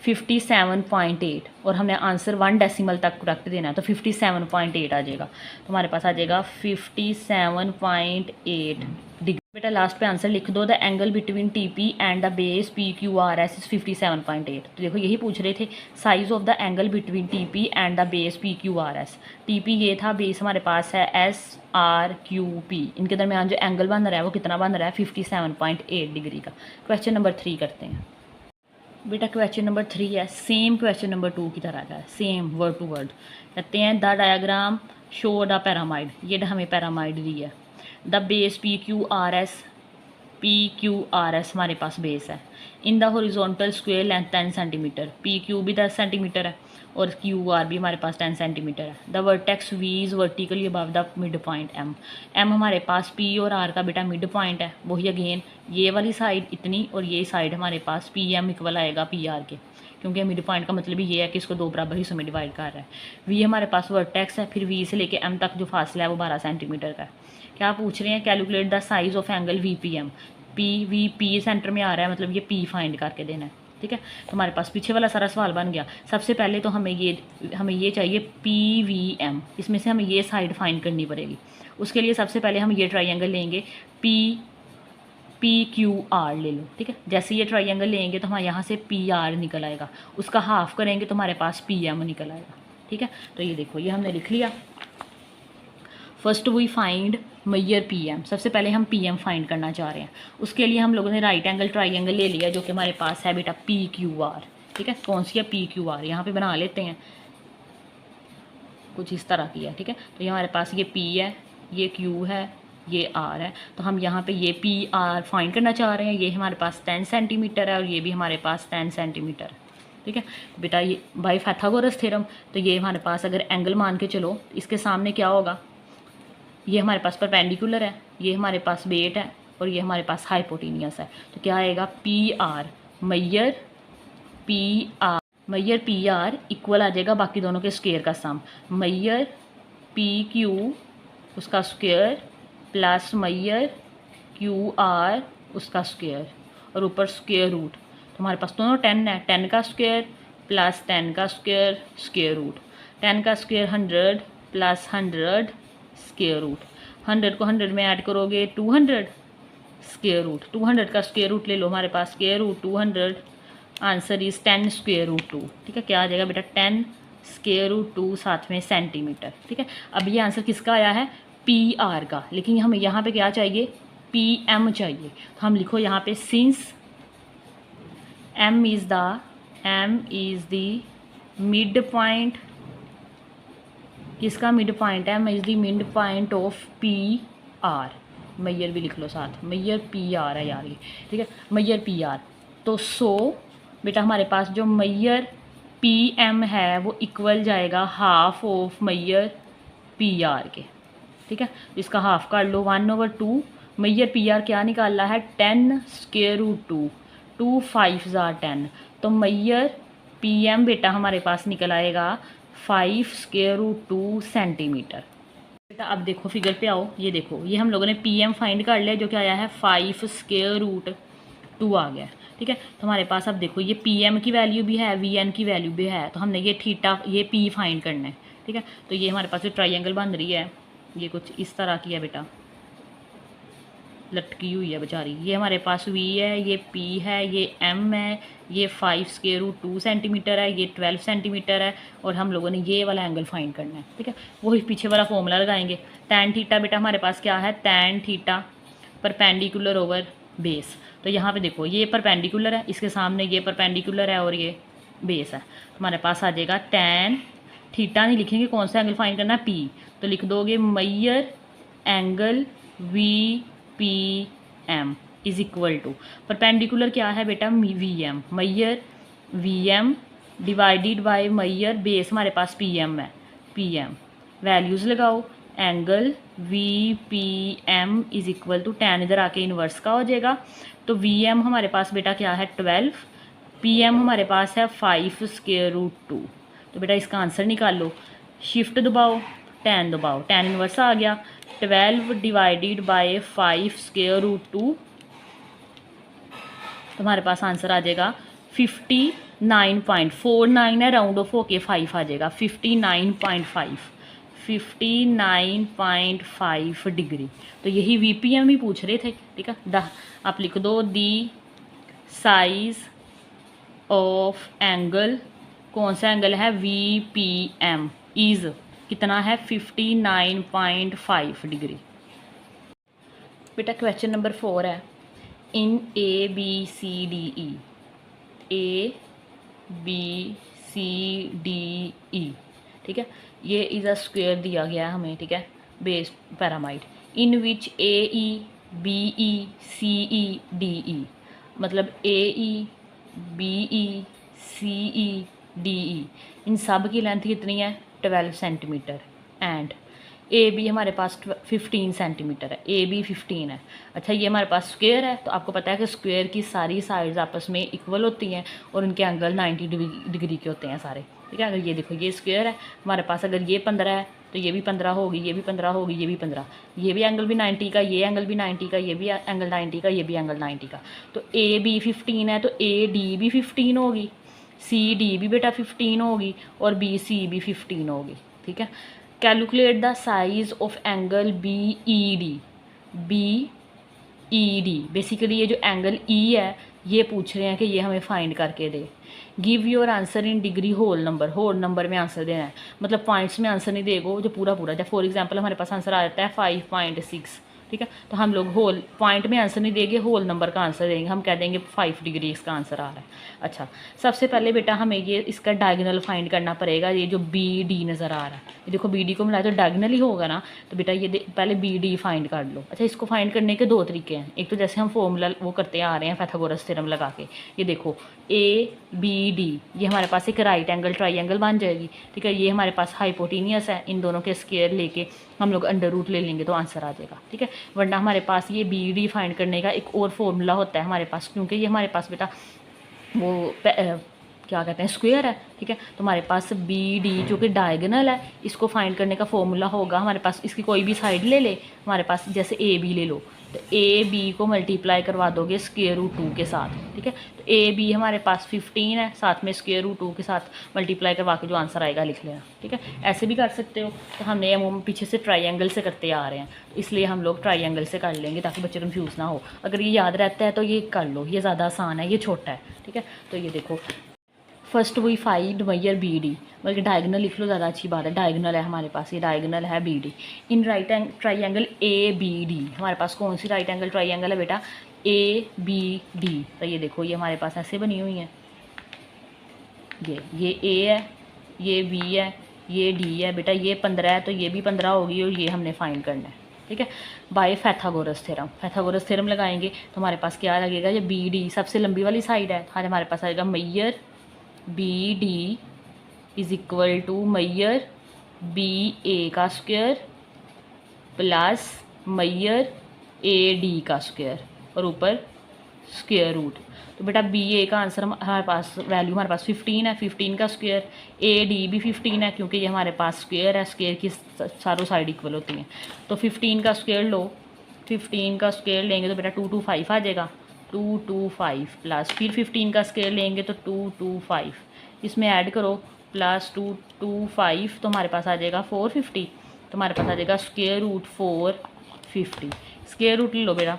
57.8, और हमने आंसर 1 डेसिमल तक करेक्ट देना है, तो 57.8 आ जाएगा। तो हमारे पास आ जाएगा 57.8 डिग्री। बेटा लास्ट पे आंसर लिख दो, the angle between T P and the base P Q R S is 57.8। तो देखो यही पूछ रहे थे, size of the angle between T P and the base P Q R S. T P ये था, बेस हमारे पास है एस आर क्यू पी, इनके दरमियान जो एंगल बन रहा है वो कितना बन रहा है, 57.8 डिग्री का। क्वेश्चन नंबर 3 करते हैं। बेटा क्वेश्चन नंबर 3 है, सेम क्वेश्चन नंबर 2 की तरह का है, सेम वर्ड टू वर्ड। कहते हैं the diagram show the pyramid, ये हमें पैरामाइड दी है। The base P Q R S हमारे पास बेस है। In the horizontal square length 10 centimetre, P Q भी 10 सेंटीमीटर है और क्यू आर भी हमारे पास 10 सेंटीमीटर है। The vertex V is vertically above the mid point M, M हमारे पास पी और आर का बेटा मिड पॉइंट है, वही अगेन ये वाली साइड इतनी और ये साइड हमारे पास पी एम इक्वल आएगा पी आर के, क्योंकि मिड पॉइंट का मतलब ये है कि इसको दो बराबर हिस्सों में डिवाइड कर रहा है। वी हमारे पास वर्टेक्स है, फिर वी से लेके एम तक जो फासला है वो 12 सेंटीमीटर का है। क्या पूछ रहे हैं, calculate the size of angle V P M, P V P centre में आ रहा है, मतलब ये पी फाइंड करके देना है, ठीक है। तो हमारे पास पीछे वाला सारा सवाल बन गया। सबसे पहले तो हमें ये चाहिए पी वी एम, इसमें से हमें ये साइड फाइंड करनी पड़ेगी। उसके लिए सबसे पहले हम ये ट्राइंगल लेंगे, पी क्यू आर ले लो, ठीक है। जैसे ये ट्राइंगल लेंगे तो हमारे यहाँ से पी आर निकल आएगा, उसका हाफ करेंगे तो हमारे पास पी एम निकल आएगा, ठीक है। तो ये देखो ये हमने लिख लिया। फर्स्ट वी फाइंड मैयर पी एम, सबसे पहले हम पी एम फाइंड करना चाह रहे हैं। उसके लिए हम लोगों ने राइट एंगल ट्राइंगल ले लिया जो कि हमारे पास है बेटा पी क्यू आर, ठीक है। कौन सी है, पी क्यू आर, यहाँ पे बना लेते हैं, कुछ इस तरह की है, ठीक है। तो ये हमारे पास ये पी है, ये क्यू है, ये आर है। तो हम यहाँ पे ये पी आर फाइंड करना चाह रहे हैं। ये हमारे पास 10 सेंटीमीटर है और ये भी हमारे पास 10 सेंटीमीटर है, ठीक है। बेटा ये बाय पाइथागोरस थ्योरम, तो ये हमारे पास अगर एंगल मान के चलो, इसके सामने क्या होगा, ये हमारे पास परपेंडिकुलर है, ये हमारे पास बेट है और ये हमारे पास हाइपोटेनियस है। तो क्या आएगा, पी आर मैयर पी आर इक्वल आ जाएगा बाकी दोनों के स्क्वायर का सम, मैयर पी क्यू उसका स्क्वायर प्लस मैयर क्यू आर उसका स्क्वायर और ऊपर स्क्वायर रूट। तो हमारे पास दोनों 10 है, 10 का स्क्वायर प्लस 10 का स्क्वायर स्क्वायर रूट, 10 का स्क्वायर 100 प्लस 100 स्क्वायर रूट, 100 को 100 में ऐड करोगे 200 स्क्वायर रूट, 200 का स्क्वायर रूट ले लो, हमारे पास square root 200, answer is 10 square root 2, ठीक है। क्या आ जाएगा बेटा, 10 स्क्वायर रूट 2 साथ में सेंटीमीटर, ठीक है। अब ये आंसर किसका आया है, पी आर का, लेकिन हमें यहाँ पे क्या चाहिए, पी एम चाहिए। तो हम लिखो यहाँ पे since M is the mid point, किसका मिड पॉइंट है, M is the mid point of P R, मैयर भी लिख लो साथ, मैयर पी आर है यार ये, ठीक है, मैयर पी आर। तो बेटा हमारे पास जो मैयर पी एम है वो इक्वल जाएगा half of Maihar P are के, ठीक है। इसका हाफ कर लो, 1/2, मैयर पी आर क्या निकालना है, 10 स्क्वायर रूट 2, 2 5 ज़ा 10, तो मैयर पी एम बेटा हमारे पास निकल आएगा 5 स्क्वायर रूट 2 सेंटीमीटर। बेटा अब देखो फिगर पे आओ, ये देखो ये हम लोगों ने पी एम फाइंड कर लिया जो क्या आया है 5 स्क्वायर रूट 2 आ गया, ठीक है। तो हमारे पास अब देखो ये पी एम की वैल्यू भी है, वी एन की वैल्यू भी है, तो हमने ये थीटा ये पी फाइंड करना है, ठीक है। तो ये हमारे पास जो ट्राइंगल बन रही है ये कुछ इस तरह की है बेटा, लटकी हुई है बेचारी, ये हमारे पास वी है, ये पी है, ये एम है, ये 5 स्क्वायर रूट 2 सेंटीमीटर है, ये 12 सेंटीमीटर है और हम लोगों ने ये वाला एंगल फाइंड करना है, ठीक है। वही पीछे वाला फॉर्मूला लगाएंगे, टैन थीटा बेटा हमारे पास क्या है, tan theta perpendicular over base. तो यहाँ पे देखो ये परपेंडिकुलर है, इसके सामने ये परपेंडिकुलर है और ये बेस है, हमारे पास आ जाएगा टैन थीटा, नहीं लिखेंगे कौन सा एंगल फाइंड करना है, पी, तो लिख दोगे मैयर angle V P M is equal to perpendicular क्या है बेटा, वी एम, मैयर वी एम डिवाइडेड बाय मैयर, बेस हमारे पास पी एम है, पी एम वैल्यूज़ लगाओ, angle V P M is equal to tan इधर आके इन्वर्स का हो जाएगा। तो वी एम हमारे पास बेटा क्या है 12, पी एम हमारे पास है 5√2। तो बेटा इसका आंसर निकाल लो, शिफ्ट दबाओ, tan दबाओ, tan इन्वर्स आ गया, 12 डिवाइडेड बाय 5√2, तो हमारे पास आंसर आ जाएगा 59.49 है, राउंड ऑफ होके 5 आ जाएगा, 59.5 डिग्री। तो यही वीपीएम ही पूछ रहे थे, ठीक है। आप लिख दो दी साइज ऑफ एंगल, कौन सा एंगल है, वीपीएम इज़ कितना है 59.5 डिग्री। बेटा क्वेश्चन नंबर 4 है, in A B C D E, A B C D E, ठीक है, ये इज़ अ स्क्वायर दिया गया है हमें, ठीक है, बेस पैरामाइड, इन विच ए ई बी ई सी ई डी ई, मतलब ए ई बी ई सी ई डी ई, इन सब की लेंथ कितनी है 12 सेंटीमीटर, एंड ए बी हमारे पास 15 सेंटीमीटर है, ए बी 15 है। अच्छा ये हमारे पास स्क्वायर है, तो आपको पता है कि स्क्वायर की सारी साइड्स आपस में इक्वल होती हैं और उनके एंगल 90 डिग्री के होते हैं सारे, ठीक है। अगर ये देखो ये स्क्वायर है हमारे पास, अगर ये 15 है तो ये भी 15 होगी, ये भी 15 होगी, ये भी 15, ये भी एंगल भी 90 का, ये एंगल भी 90 का, ये भी एंगल 90 का, ये भी एंगल 90 का। तो ए बी 15 है तो ए डी भी 15 होगी, सी डी भी बेटा 15 होगी और बी सी भी 15 होगी, ठीक है। Calculate the size of angle B E D, B E D, basically ये जो एंगल ई है ये पूछ रहे हैं कि ये हमें फाइंड करके दे। Give your answer in degree whole number, whole number में आंसर देना है, मतलब पॉइंट्स में आंसर नहीं देगो जो पूरा पूरा, जब फॉर एग्जांपल हमारे पास आंसर आ जाता है 5.6, ठीक है, तो हम लोग होल पॉइंट में आंसर नहीं देंगे, होल नंबर का आंसर देंगे, हम कह देंगे 5 डिग्री इसका आंसर आ रहा है। अच्छा सबसे पहले बेटा हमें ये इसका डायगोनल फाइंड करना पड़ेगा, ये जो बी डी नज़र आ रहा है, ये देखो बी डी को मिलाए तो डायगोनल ही होगा ना, तो बेटा ये पहले बी डी फाइंड कर लो। अच्छा इसको फाइंड करने के दो तरीके हैं, एक तो जैसे हम फॉर्मूला वो करते आ रहे हैं पाइथागोरस थ्योरम लगा के, ये देखो ए बी डी ये हमारे पास एक राइट एंगल ट्राइंगल बन जाएगी, ठीक है, ये हमारे पास हाइपोटेनियस है, इन दोनों के स्क्वायर लेके हम लोग अंडर रूट ले लेंगे तो आंसर आ जाएगा, ठीक है। वरना हमारे पास ये बी डी फाइंड करने का एक और फॉर्मूला होता है हमारे पास, क्योंकि ये हमारे पास बेटा वो क्या कहते हैं स्क्वायर है, ठीक है, तो हमारे पास बी डी जो कि डायगोनल है, इसको फाइंड करने का फॉर्मूला होगा हमारे पास, इसकी कोई भी साइड ले ले हमारे पास, जैसे ए बी ले लो तो ए बी को मल्टीप्लाई करवा दोगे स्क्वायर रूट 2 के साथ, ठीक है, तो ए बी हमारे पास 15 है, साथ में स्क्वायर रूट 2 के साथ मल्टीप्लाई करवा के जो आंसर आएगा लिख लेना, ठीक है। ऐसे भी कर सकते हो, तो हमने हम पीछे से ट्राइंगल से करते आ रहे हैं, इसलिए हम लोग ट्राइंगल से कर लेंगे ताकि बच्चे कन्फ्यूज़ ना हो, अगर ये याद रहता है तो ये कर लो, ये ज़्यादा आसान है, ये छोटा है, ठीक है। तो ये देखो फर्स्ट हुई फाइंड मैयर बी डी, बल्कि डायगोनल लिख लो ज़्यादा अच्छी बात है, डायगोनल है हमारे पास, ये डायगोनल है B D, in right triangle A B D, हमारे पास कौन सी राइट एंगल ट्राइंगल है बेटा ए बी डी, तो ये देखो ये हमारे पास ऐसे बनी हुई हैं, ये ए है, ये बी है, ये डी है, बेटा ये 15 है तो ये भी 15 होगी और ये हमने फाइंड करना है, ठीक है, by Pythagoras theorem. Pythagoras theorem लगाएंगे तो हमारे पास क्या लगेगा, ये बी डी सबसे लंबी वाली साइड है, आज हमारे पास आएगा मैयर B D is equal to मैयर बी ए का स्क्वायर प्लस मैयर ए डी का स्क्वायर और ऊपर स्क्वायर रूट। तो बेटा बी ए का आंसर हमारे पास वैल्यू हमारे पास 15 है, 15 का स्क्वायर, ए डी भी 15 है क्योंकि ये हमारे पास स्क्वायर है, स्क्वायर की चारों साइड इक्वल होती हैं, तो 15 का स्क्वायर लो, 15 का स्क्वायर लेंगे तो बेटा 225 आ जाएगा, 225 प्लस फिर 15 का स्क्वायर लेंगे तो 225, इसमें ऐड करो प्लस 225 तो हमारे पास आ जाएगा 450, तो हमारे पास आ जाएगा स्क्वायर रूट 450, स्क्वायर रूट ले लो बेटा,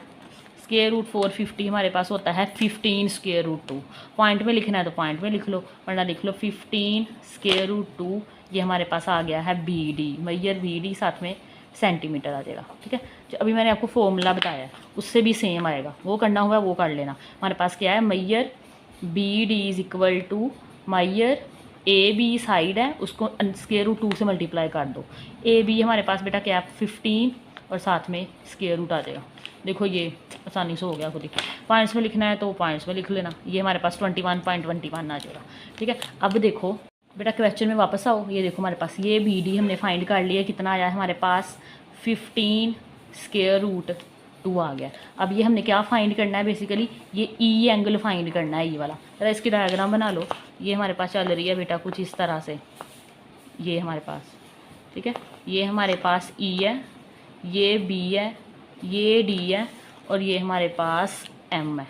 स्क्वायर रूट 450 हमारे पास होता है 15 स्क्वायर रूट 2, पॉइंट में लिखना है तो पॉइंट में लिख लो, वरना लिख लो 15 स्क्वायर रूट 2, ये हमारे पास आ गया है B D, Maihar B D साथ में सेंटीमीटर आ जाएगा, ठीक है। जो अभी मैंने आपको फॉर्मूला बताया उससे भी सेम आएगा, वो करना हुआ वो कर लेना। हमारे पास क्या है, मैयर B D is equal to मैयर ए बी साइड है उसको स्क्वायर रूट 2 से मल्टीप्लाई कर दो, ए बी हमारे पास बेटा क्या है 15 और साथ में स्क्वायर रूट आ जाएगा। देखो ये आसानी से हो गया खुद ही। पॉइंट्स में लिखना है तो पॉइंट्स में लिख लेना। ये हमारे पास 21.21 आ जाएगा, ठीक है। अब देखो बेटा क्वेश्चन में वापस आओ। ये देखो हमारे पास ये बी डी हमने फाइंड कर लिया, कितना आया है हमारे पास 15 स्क्वायर रूट 2 आ गया। अब ये हमने क्या फाइंड करना है, बेसिकली ये ई एंगल फाइंड करना है, ई वाला। जरा इसकी डायग्राम बना लो। ये हमारे पास चल रही है बेटा कुछ इस तरह से, ये हमारे पास, ठीक है। ये हमारे पास ई है, ये बी है, ये डी है और ये हमारे पास एम है,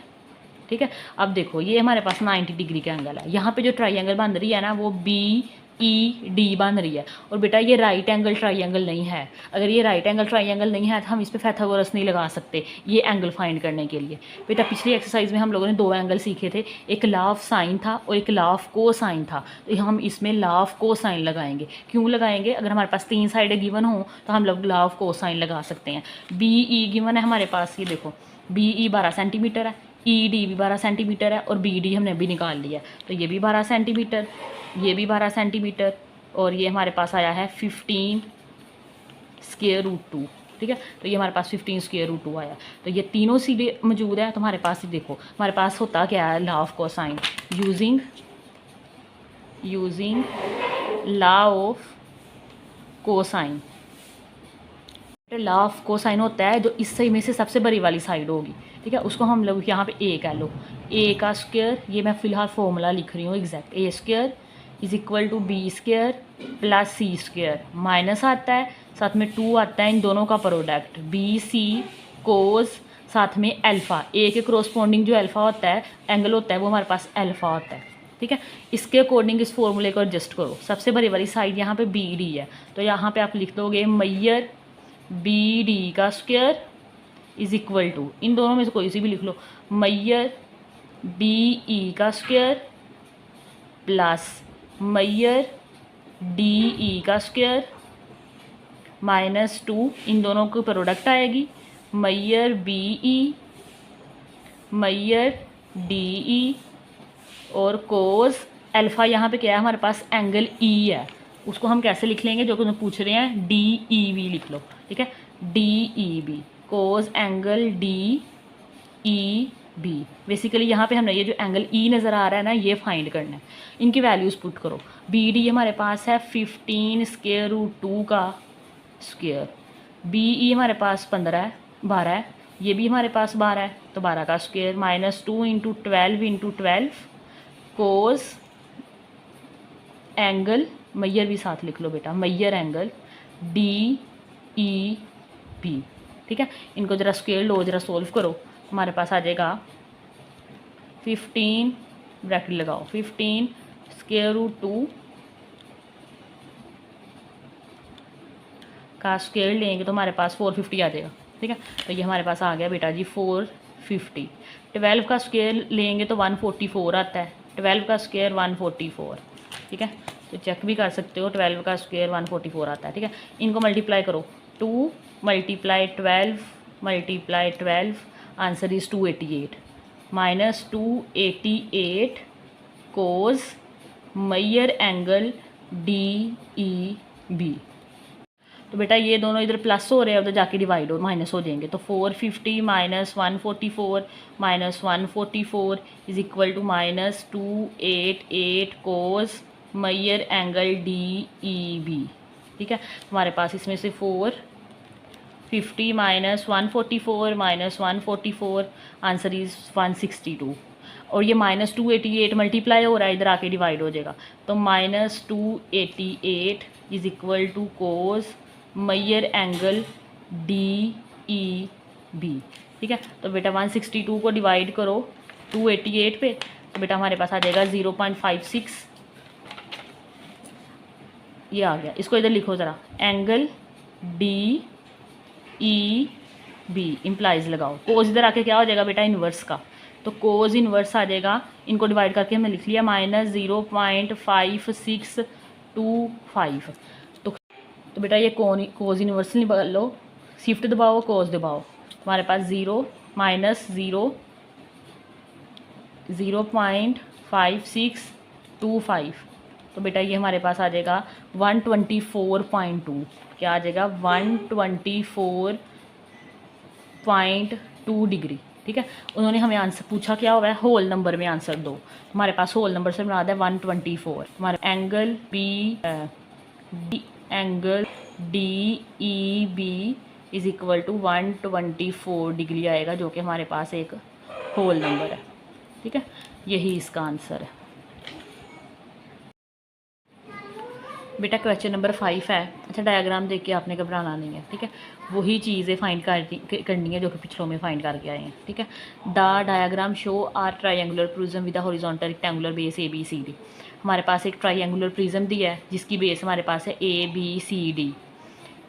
ठीक है। अब देखो ये हमारे पास 90 डिग्री का एंगल है। यहाँ पे जो ट्राइंगल बन रही है ना वो बी ई डी बन रही है। और बेटा ये राइट एंगल ट्राइंगल नहीं है। अगर ये राइट एंगल ट्राइंगल नहीं है तो हम इस पर पैथागोरस नहीं लगा सकते ये एंगल फाइंड करने के लिए। बेटा पिछली एक्सरसाइज में हम लोगों ने 2 एंगल सीखे थे, एक लॉ ऑफ साइन था और एक लॉ ऑफ को साइन था। तो हम इसमें लॉ ऑफ को साइन लगाएंगे। क्यों लगाएंगे? अगर हमारे पास 3 साइडें गिवन हो तो हम लोग लॉ ऑफ को साइन लगा सकते हैं। बी ई गिवन है हमारे पास, ये देखो बी ई 12 सेंटीमीटर है, ई डी भी 12 सेंटीमीटर है और बी डी हमने अभी निकाल लिया। तो ये भी 12 सेंटीमीटर, ये भी 12 सेंटीमीटर और ये हमारे पास आया है 15 स्क्वायर रूट 2, ठीक है। तो ये हमारे पास 15 स्क्वायर रूट 2 आया। तो ये तीनों सीधे मौजूद है। तो हमारे पास देखो हमारे पास होता क्या है, law of cosine using law of cosine. Law of cosine होता है जो इस में से सबसे बड़ी वाली साइड होगी, ठीक है, उसको हम लोग यहाँ पे ए कह लो। ए का स्क्वायर, ये मैं फिलहाल फॉर्मूला लिख रही हूँ exact, A square is equal to B square plus C square, minus आता है साथ में 2 आता है, इन दोनों का प्रोडक्ट बी सी कोस साथ में अल्फ़ा। ए के कोरस्पॉन्डिंग जो अल्फ़ा होता है एंगल होता है वो हमारे पास अल्फ़ा होता है, ठीक है। इसके अकॉर्डिंग इस फॉर्मूले को एडजस्ट करो। सबसे बड़ी वाली साइड यहाँ पे बी डी है, तो यहाँ पे आप लिख दोगे मैयर बी डी का स्क्वायर इज इक्वल टू, इन दोनों में से कोई सी भी लिख लो, मैयर बी ई का square plus Maihar D E का स्क्वायर -2, इन दोनों की प्रोडक्ट आएगी Maihar B E Maihar D E और कोस अल्फ़ा। यहाँ पे क्या है हमारे पास एंगल ई है, उसको हम कैसे लिख लेंगे, जो कि पूछ रहे हैं डी ई बी लिख लो, ठीक है, D E B cos angle D E B. Basically यहाँ पे हमने ये जो एंगल ई नज़र आ रहा है ना ये फाइंड करना है। इनकी वैल्यूज़ पुट करो। बी डी हमारे पास है 15 स्क्वायर रूट 2 का स्क्वायर, बी ई हमारे पास 12 है, ये भी हमारे पास 12 है तो 12 का स्क्वायर -2 इंटू 12 कोस एंगल, मैयर भी साथ लिख लो बेटा, Maihar angle D E B, ठीक है। इनको ज़रा स्क्वायर लो, ज़रा सोल्व करो। हमारे पास आ जाएगा 15 ब्रैकेट लगाओ 15 स्क्वायर रूट 2 का स्क्वायर लेंगे तो हमारे पास 450 आ जाएगा, ठीक है। तो ये हमारे पास आ गया बेटा जी 450। 12 का स्क्वायर लेंगे तो 144 आता है, 12 का स्क्वायर 144, ठीक है। तो चेक भी कर सकते हो 12 का स्क्वायर 144 आता है, ठीक है। इनको मल्टीप्लाई करो, 2 मल्टीप्लाई 12 आंसर इज़ 288 -288 कोस मैयर एंगल डी ई बी। तो बेटा ये दोनों इधर प्लस हो रहे हैं, उधर जाके डिवाइड हो माइनस हो जाएंगे। तो 450 -144 इज इक्वल टू -288 कोस मैयर एंगल डी ई बी, ठीक है। हमारे पास इसमें से 450 -144 आंसर इज़ 162 और ये -288 मल्टीप्लाई हो रहा है, इधर आके डिवाइड हो जाएगा। तो -288 इज इक्वल टू कोस मैयर एंगल डी ई बी, ठीक है। तो बेटा 162 को डिवाइड करो 288 पे, तो बेटा हमारे पास आ जाएगा 0.56, ये आ गया। इसको इधर लिखो ज़रा, angle D E B implies लगाओ। कोस इधर आके क्या हो जाएगा बेटा इन्वर्स का, तो कोस इन्वर्स आ जाएगा। इनको डिवाइड करके हमने लिख लिया -0.5625। तो बेटा ये कोस इन्वर्स निकाल लो, शिफ्ट दबाओ कोस दबाओ, हमारे पास 0.5625। तो बेटा ये हमारे पास आ जाएगा 124.2, क्या आ जाएगा 10.2 डिग्री। ठीक है, उन्होंने हमें आंसर पूछा क्या हुआ है, होल नंबर में आंसर दो। हमारे पास होल नंबर से बना है 124। हमारा angle angle DEB is equal to 124 degree आएगा, जो कि हमारे पास एक होल नंबर है। ठीक है, यही इसका आंसर है। बेटा क्वेश्चन नंबर 5 है। अच्छा, डायग्राम देख के आपने घबराना नहीं है। ठीक है, वही चीज़ें फाइंड करनी है जो कि पिछलों में फाइंड करके आए हैं। ठीक है, the diagram show are triangular prism with horizontal rectangular base ABCD। हमारे पास एक ट्रायंगुलर प्रिज्म दिया है जिसकी बेस हमारे पास है ABCD।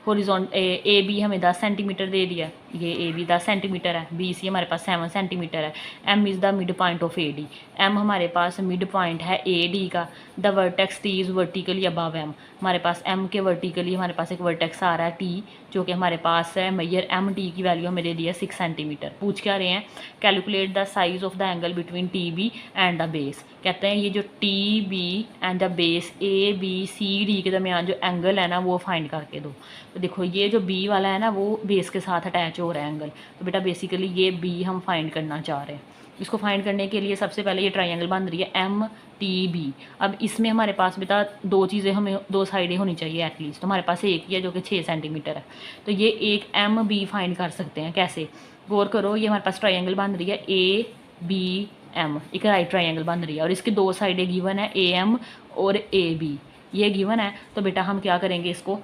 हॉरिजॉन्ट AB हमें 10 सेंटीमीटर दे दिया, ये AB 10 सेंटीमीटर है, BC हमारे पास 7 सेंटीमीटर है। M is the mid point of AD। M हमारे पास मिड पॉइंट है AD का। The vertex T is vertically above M। हमारे पास M के वर्टिकली हमारे पास एक वर्टेक्स आ रहा है T, जो कि हमारे पास है मैयर MT की वैल्यू हमें दे दी है 6 सेंटीमीटर। पूछ क्या रहे हैं, calculate the size of the angle between TB and the base. कहते हैं ये जो TB and the base ABCD के दरमियान जो एंगल है ना वो फाइंड करके दो। तो देखो ये जो B वाला है ना वो बेस के साथ अटैच हो रहा है एंगल, तो बेटा बेसिकली ये B हम फाइंड करना चाह रहे हैं। इसको फाइंड करने के लिए सबसे पहले ये ट्रायंगल बन रही है MTB। अब इसमें हमारे पास बेटा दो चीज़ें हमें, दो साइडें होनी चाहिए एटलीस्ट। तो हमारे पास एक ही है जो कि 6 सेंटीमीटर है, तो ये एक MB फाइंड कर सकते हैं। कैसे, गौर करो, ये हमारे पास ट्रायंगल बन रही है ABM, एक राइट ट्रायंगल बन रही है और इसकी दो साइडें गिवन है AM और AB, ये गिवन है। तो बेटा हम क्या करेंगे, इसको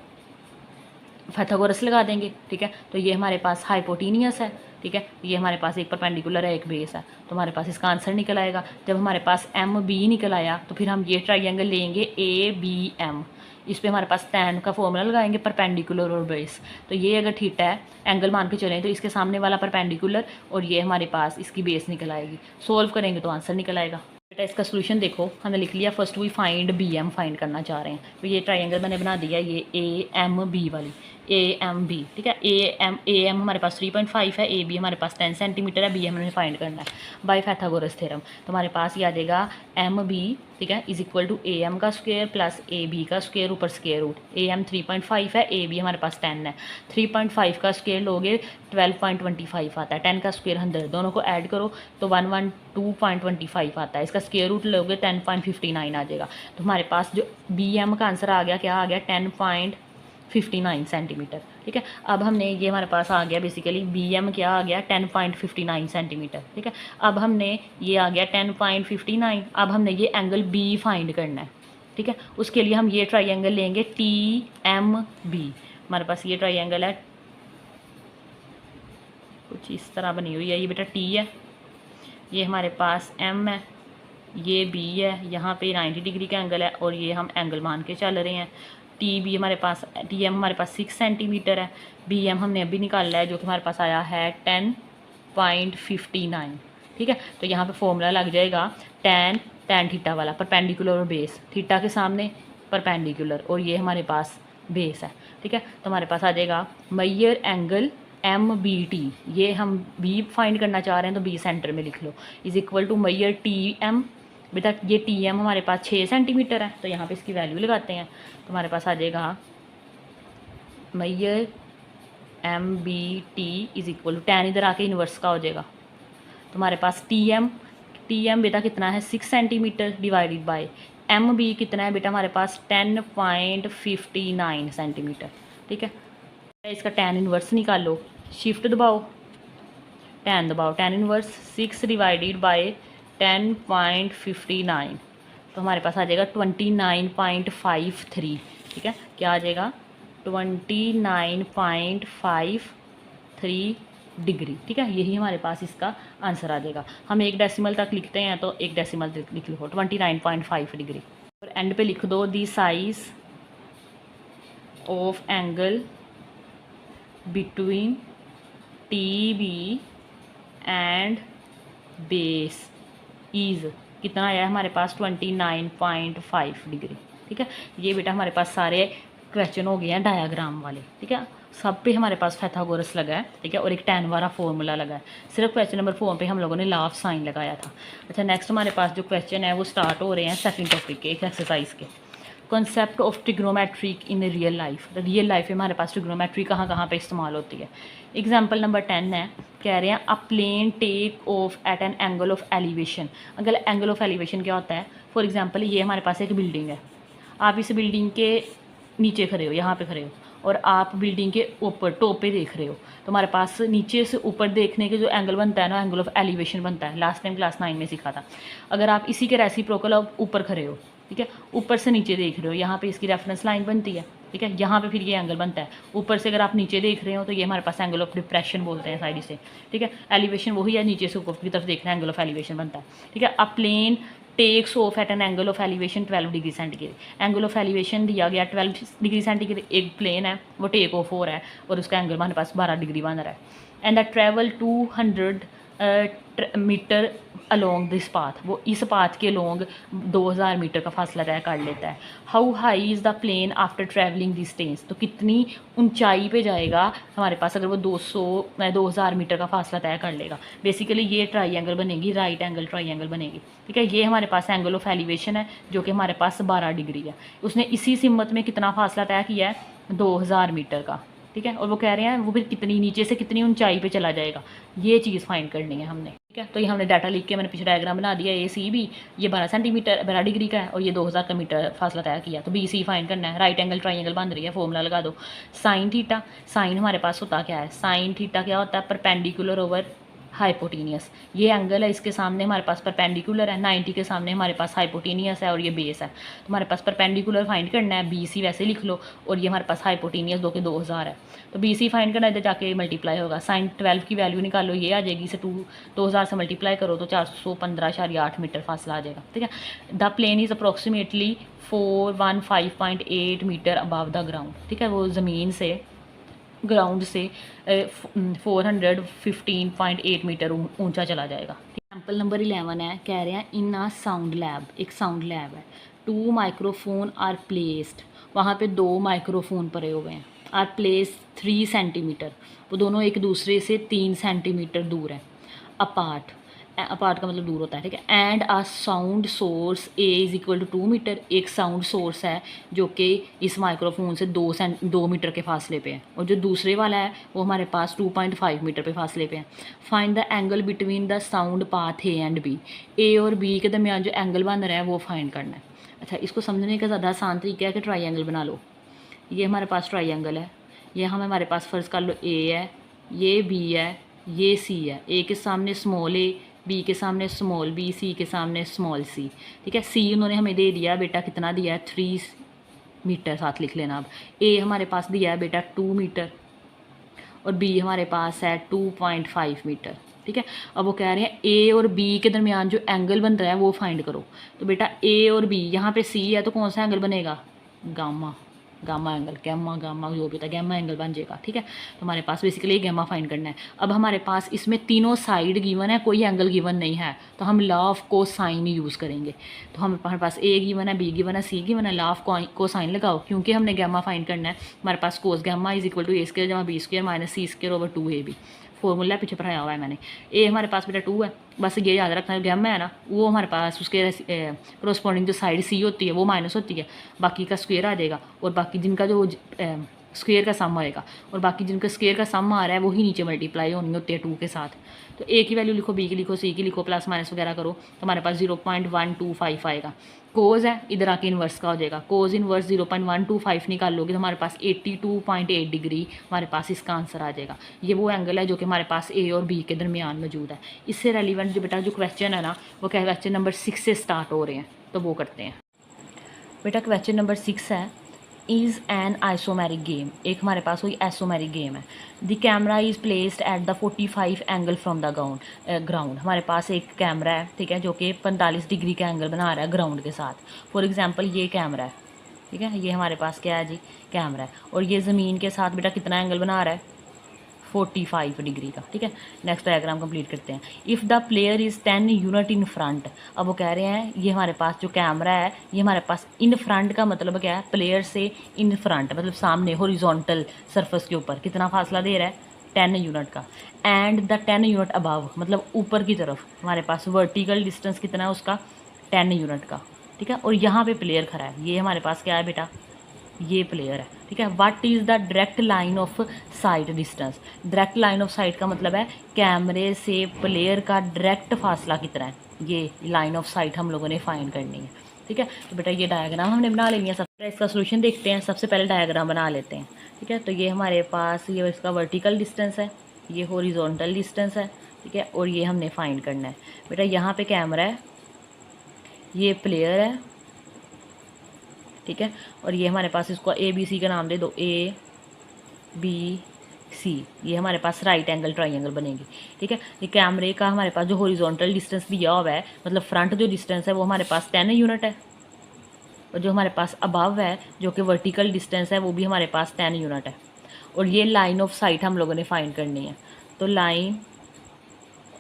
पाइथागोरस लगा देंगे। ठीक है, तो ये हमारे पास हाइपोटेनियस है। ठीक है, ये हमारे पास एक परपेंडिकुलर है, एक बेस है, तो हमारे पास इसका आंसर निकल आएगा। जब हमारे पास MB निकल आया तो फिर हम ये ट्रायंगल लेंगे ABM। इस पर हमारे पास tan का फॉर्मूला लगाएंगे, परपेंडिकुलर और बेस। तो ये अगर थीटा है, एंगल मान के चलें, तो इसके सामने वाला परपेंडिकुलर और ये हमारे पास इसकी बेस निकल आएगी। सोल्व करेंगे तो आंसर निकल आएगा। बेटा इसका सोल्यूशन देखो, हमने लिख लिया first we find BM find करना चाह रहे हैं। तो ये ट्रायंगल मैंने बना दिया, ये AMB वाली AMB। ठीक है, AM हमारे पास 3.5 है, AB हमारे पास 10 सेंटीमीटर है, BM हमें फाइंड करना है बाय पाइथागोरस थ्योरम। तो हमारे पास ये आ जाएगा MB, ठीक है, इज इक्वल टू AM का स्क्वायर प्लस AB का स्क्वायर ऊपर स्क्वायर रूट। AM 3.5 है, AB हमारे पास 10 है। 3.5 का स्क्वायर लोगे 12.25 आता है, 10 का स्क्वायर 100, दोनों को ऐड करो तो 112.25 आता है। इसका स्क्वायर रूट लोगे 10.59 आ जाएगा। तो हमारे पास जो BM का आंसर आ गया, क्या आ गया, 10.59 सेंटीमीटर। ठीक है, अब हमने ये हमारे पास आ गया बेसिकली BM क्या आ गया, 10.59 सेंटीमीटर। ठीक है, अब हमने ये आ गया 10.59। अब हमने ये एंगल B फाइंड करना है। ठीक है, उसके लिए हम ये ट्रायंगल लेंगे TMB। हमारे पास ये ट्रायंगल है, कुछ इस तरह बनी हुई है, ये बेटा T है, ये हमारे पास M है, ये B है, यहाँ पे 90 डिग्री का एंगल है और ये हम एंगल मान के चल रहे हैं। TM हमारे पास 6 सेंटीमीटर है। BM हमने अभी निकाला है जो कि हमारे पास आया है 10.59। ठीक है, तो यहाँ पे फॉर्मूला लग जाएगा tan थीटा वाला, परपेंडिकुलर और बेस, थीटा के सामने परपेंडिकुलर और ये हमारे पास बेस है। ठीक है, तो हमारे पास आ जाएगा मैयर एंगल MBT, ये हम B फाइंड करना चाह रहे हैं तो B सेंटर में लिख लो, इज इक्वल टू मैयर TM। बेटा ये TM हमारे पास 6 सेंटीमीटर है, तो यहाँ पे इसकी वैल्यू लगाते हैं। तो हमारे पास आ जाएगा मैयर MBT is equal to tan इधर आके इन्वर्स का हो जाएगा। तो हमारे पास TM बेटा कितना है, 6 सेंटीमीटर डिवाइडेड बाय MB कितना है बेटा, हमारे पास 10.59 सेंटीमीटर। ठीक है, इसका tan इन्वर्स निकालो, शिफ्ट दबाओ, tan दबाओ, tan इन्वर्स 6 डिवाइडेड बाय 10.59, तो हमारे पास आ जाएगा 29.53। ठीक है, क्या आ जाएगा, 29.53 डिग्री। ठीक है, यही हमारे पास इसका आंसर आ जाएगा। हम एक डेसिमल तक लिखते हैं तो एक डेसिमल लिख लो, 29.5 डिग्री, और एंड पे लिख दो the size of angle between TB and base is कितना आया हमारे पास, 29.5 डिग्री। ठीक है, ये बेटा हमारे पास सारे क्वेश्चन हो गए हैं डायग्राम वाले। ठीक है, सब पे हमारे पास पाइथागोरस लगा है। ठीक है, और एक tan वाला फॉर्मूला लगा है। सिर्फ क्वेश्चन नंबर 4 पे हम लोगों ने लाफ साइन लगाया था। अच्छा, नेक्स्ट हमारे पास जो क्वेश्चन है वो स्टार्ट हो रहे हैं सेकंड टॉपिक के, एक एक्सरसाइज के। Concept of trigonometry in real life में हमारे पास ट्रिग्नोमेट्री कहाँ कहाँ पे इस्तेमाल होती है। एग्जाम्पल नंबर 10 है, कह रहे हैं a plane take off at an angle of elevation. अगर एंगल ऑफ एलिवेशन क्या होता है, फॉर एग्जाम्पल ये हमारे पास एक बिल्डिंग है, आप इस बिल्डिंग के नीचे खड़े हो, यहाँ पे खड़े हो, और आप बिल्डिंग के ऊपर टॉप पे देख रहे हो, तो हमारे पास नीचे से ऊपर देखने के जो एंगल बनता है ना, एंगल ऑफ एलिवेशन बनता है, लास्ट टाइम क्लास 9 में सीखा था। अगर आप इसी के रेसिप्रोकल आप ऊपर खड़े हो, ठीक है, ऊपर से नीचे देख रहे हो, यहाँ पे इसकी रेफरेंस लाइन बनती है, ठीक है, यहाँ पे फिर ये एंगल बनता है। ऊपर से अगर आप नीचे देख रहे हो तो ये हमारे पास एंगल ऑफ डिप्रेशन बोलते हैं साइड से, ठीक है। एलिवेशन वही है, नीचे से ऊपर की तरफ देखना, एंगल ऑफ एलिवेशन बनता है, ठीक है। A plane takes off at an angle of elevation 12 degree centigrade. Angle of elevation दिया गया 12 डिग्री सेंटीग्रेड, एक प्लेन है वो टेक ऑफ हो रहा है और उसका एंगल हमारे पास 12 डिग्री बन रहा है। And the travel 200 metre along this path, वो इस पाथ के अलोंग 2000 मीटर का फासला तय कर लेता है। How high is the plane after travelling distance, तो कितनी ऊंचाई पे जाएगा हमारे पास अगर वो 2000 मीटर का फासला तय कर लेगा। बेसिकली ये ट्राइंगल बनेगी, राइट एंगल ट्राइंगल बनेगी, ठीक है। ये हमारे पास एंगल ऑफ एलिवेशन है जो कि हमारे पास 12 डिग्री है। उसने इसी सिमत में कितना फासला तय किया है, 2000 मीटर का, ठीक है। और वो कह रहे हैं वो फिर कितनी नीचे से कितनी ऊंचाई पे चला जाएगा, ये चीज़ फाइंड करनी है हमने, ठीक है। तो ये हमने डाटा लिख के मैंने पीछे डायग्राम बना दिया। ए सी बी ये 12 सेंटीमीटर 12 डिग्री का है और ये 2000 का मीटर फासला तय किया, तो बी सी फाइंड करना है। राइट एंगल ट्राइंगल बन रही है, फॉर्मूला लगा दो। साइन थीटा, साइन हमारे पास होता क्या है, साइन थीटा क्या होता है, परपेंडिकुलर ओवर हाइपोटीनियस। ये एंगल है, इसके सामने हमारे पास परपेंडिकुलर है, 90 के सामने हमारे पास हाइपोटीनियस है और ये बेस है। तो हमारे पास परपेंडिकुलर फाइंड करना है, बी सी वैसे लिख लो, और ये हमारे पास हाइपोटीनियस 2 के 2000 है, तो बी सी फाइंड करना है, इधर जाके मल्टीप्लाई होगा। साइन 12 की वैल्यू निकालो, ये आ जाएगी, इसे 2000 से मल्टीप्लाई करो तो 415.8 मीटर फासला आ जाएगा, ठीक है। The plane is approximately 415.8 metre above the ground, ठीक है। वो ज़मीन से ग्राउंड से 415.8 मीटर ऊंचा चला जाएगा। एग्जाम्पल नंबर 11 है, कह रहे हैं इन अ साउंड लैब, एक साउंड लैब है, 2 माइक्रोफोन आर प्लेस्ड, वहाँ पे 2 माइक्रोफोन पड़े हुए हैं, आर प्लेस 3 सेंटीमीटर, वो दोनों एक दूसरे से 3 सेंटीमीटर दूर हैं, अपार्ट, अपार्ट का मतलब दूर होता है, ठीक है। And a sound source A is equal to 2 metre, एक साउंड सोर्स है जो कि इस माइक्रोफोन से 2 मीटर के फासले पे है, और जो दूसरे वाला है वो हमारे पास 2.5 मीटर पे फासले पे है। Find the angle between the sound path A and B, A और बी के दरमियान जो एंगल बन रहा है वो फाइंड करना है। अच्छा, इसको समझने का ज़्यादा आसान तरीका है कि ट्राइंगल बना लो। ये हमारे पास ट्राइंगल है, ये हमारे पास फ़र्ज़ कर लो ए है, ये बी है, ये सी है, ए के सामने स्मॉल ए, बी के सामने स्मॉल बी, सी के सामने स्मॉल सी, ठीक है। सी उन्होंने हमें दे दिया बेटा, कितना दिया है, 3 मीटर, साथ लिख लेना। अब ए हमारे पास दिया है बेटा 2 मीटर और बी हमारे पास है 2.5 मीटर, ठीक है। अब वो कह रहे हैं ए और बी के दरमियान जो एंगल बन रहा है वो फाइंड करो। तो बेटा ए और बी, यहाँ पे सी है तो कौन सा एंगल बनेगा, gamma, gamma angle, gamma gamma जो भी होता है, गैमा एंगल बन जाएगा, ठीक है। तो हमारे पास बेसिकली गैमा फाइंड करना है। अब हमारे पास इसमें तीनों साइड गिवन है, कोई एंगल गिवन नहीं है, तो हम लॉ ऑफ कोसाइन यूज़ करेंगे। तो हमारे पास ए गिवन है, बी गिवन है, सी गिवन है, लॉ ऑफ कोसाइन लगाओ, क्योंकि हमने गैमा फाइंड करना है। हमारे पास cos gamma is equal to A square जमा B square minus C square over 2ab, formula पीछे पढ़ाया हुआ है मैंने। ए हमारे पास बेटा 2 है, बस ये याद रखना है, गैमा है ना, वो हमारे पास उसके कोरस्पॉन्डिंग जो साइड सी होती है वो माइनस होती है, बाकी का स्क्वायर आ जाएगा, और बाकी जिनका जो स्क्वायर का सम आएगा, और बाकी जिनका स्क्वायर का सम आ रहा है वही नीचे मल्टीप्लाई होनी होती है 2 के साथ। तो ए की वैल्यू लिखो, बी की लिखो, सी की लिखो, प्लस माइनस वगैरह करो, तो हमारे पास 0.125 आएगा। कोज है, इधर आके इन्वर्स का हो जाएगा, कोज इन्वर्स 0.125 निकाल लोगे तो हमारे पास 82.8 डिग्री हमारे पास इसका आंसर आ जाएगा। ये वो एंगल है जो कि हमारे पास ए और बी के दरमियान मौजूद है। इससे रेलिवेंट जो बेटा जो क्वेश्चन है ना, वो क्या क्वेश्चन नंबर 6 से स्टार्ट हो रहे हैं, तो वो करते हैं। बेटा क्वेश्चन नंबर 6 है, इज़ एन आइसोमेरिक गेम, एक हमारे पास कोई आइसोमेरिक गेम है। The camera is placed at the 45 angle from the ground, हमारे पास एक कैमरा है, ठीक है, जो कि 45 डिग्री का एंगल बना रहा है ग्राउंड के साथ। फॉर एग्जांपल ये कैमरा है, ठीक है, ये हमारे पास क्या है जी, कैमरा है, और ये ज़मीन के साथ बेटा कितना एंगल बना रहा है, 45 डिग्री का, ठीक है। नेक्स्ट डायग्राम कंप्लीट करते हैं। If the player is 10 unit in front, अब वो कह रहे हैं ये हमारे पास जो कैमरा है ये हमारे पास इन फ्रंट का मतलब क्या है, प्लेयर से इन फ्रंट मतलब सामने हॉरिजॉन्टल सरफेस के ऊपर कितना फासला दे रहा है, 10 यूनिट का। एंड द 10 यूनिट अबव मतलब ऊपर की तरफ हमारे पास वर्टिकल डिस्टेंस कितना है उसका, 10 यूनिट का, ठीक है, और यहाँ पे प्लेयर खड़ा है, ये हमारे पास क्या है बेटा, ये प्लेयर है। ठीक है, what is the direct line of site distance. Direct line of site का मतलब है कैमरे से प्लेयर का डायरेक्ट फासला कितना है, ये लाइन ऑफ साइट हम लोगों ने फाइंड करनी है। ठीक है, तो बेटा ये डायग्राम हमने बना लेनी है। सबसे इसका सोल्यूशन देखते हैं, सबसे पहले डायग्राम बना लेते हैं। ठीक है, तो ये हमारे पास ये इसका वर्टिकल डिस्टेंस है, ये हॉरिजॉन्टल डिस्टेंस है। ठीक है, और ये हमने फाइंड करना है। बेटा यहाँ पे कैमरा है, ये प्लेयर है। ठीक है, और ये हमारे पास इसको ABC का नाम दे दो, ABC, ये हमारे पास राइट एंगल ट्राइंगल बनेगी। ठीक है, ये कैमरे का हमारे पास जो हॉरिजॉन्टल डिस्टेंस दिया हुआ है, मतलब फ्रंट जो डिस्टेंस है वो हमारे पास 10 यूनिट है, और जो हमारे पास अबव है जो कि वर्टिकल डिस्टेंस है वो भी हमारे पास 10 यूनिट है। और ये लाइन ऑफ साइट हम लोगों ने फाइंड करनी है। तो लाइन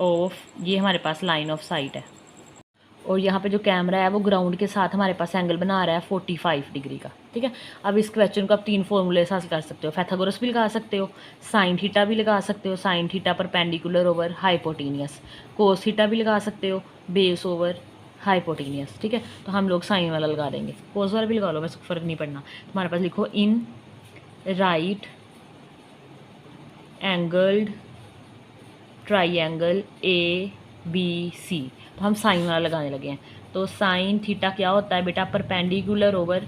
ऑफ, ये हमारे पास लाइन ऑफ साइट है, और यहाँ पे जो कैमरा है वो ग्राउंड के साथ हमारे पास एंगल बना रहा है 45 डिग्री का। ठीक है, अब इस क्वेश्चन को आप 3 फॉर्मूले से हासिल कर सकते हो। पैथागोरस भी लगा सकते हो, साइन थीटा भी लगा सकते हो, sine theta perpendicular over hypotenuse, cos theta भी लगा सकते हो, बेस ओवर हाइपोटेनियस। ठीक है, तो हम लोग साइन वाला लगा देंगे, कोस वाला भी लगा लो, वैसे फ़र्क नहीं पड़ना। हमारे पास लिखो in right angled triangle ABC, तो हम साइन वाला लगाने लगे हैं। तो साइन थीटा क्या होता है बेटा, परपेंडिकुलर ओवर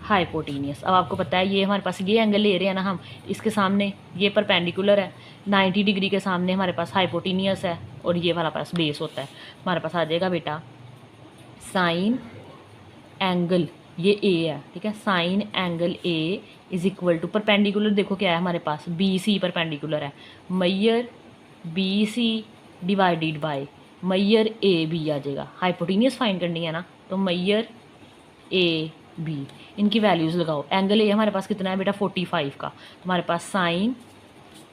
हाइपोटेनियस। अब आपको पता है ये हमारे पास ये एंगल ले रहे हैं ना हम, इसके सामने ये परपेंडिकुलर है, 90 डिग्री के सामने हमारे पास हाइपोटेनियस है, और ये हमारे पास बेस होता है। हमारे पास आ जाएगा बेटा साइन एंगल, ये A है। ठीक है, sine angle A is equal to perpendicular, देखो क्या है हमारे पास BC परपेंडिकुलर है, मैयर BC डिवाइडेड बाय मैयर AB आ जाएगा। हाइपोटेनियस फाइंड करनी है ना, तो मैयर AB, इनकी वैल्यूज़ लगाओ। एंगल A हमारे पास कितना है बेटा 45 का, तो हमारे पास sine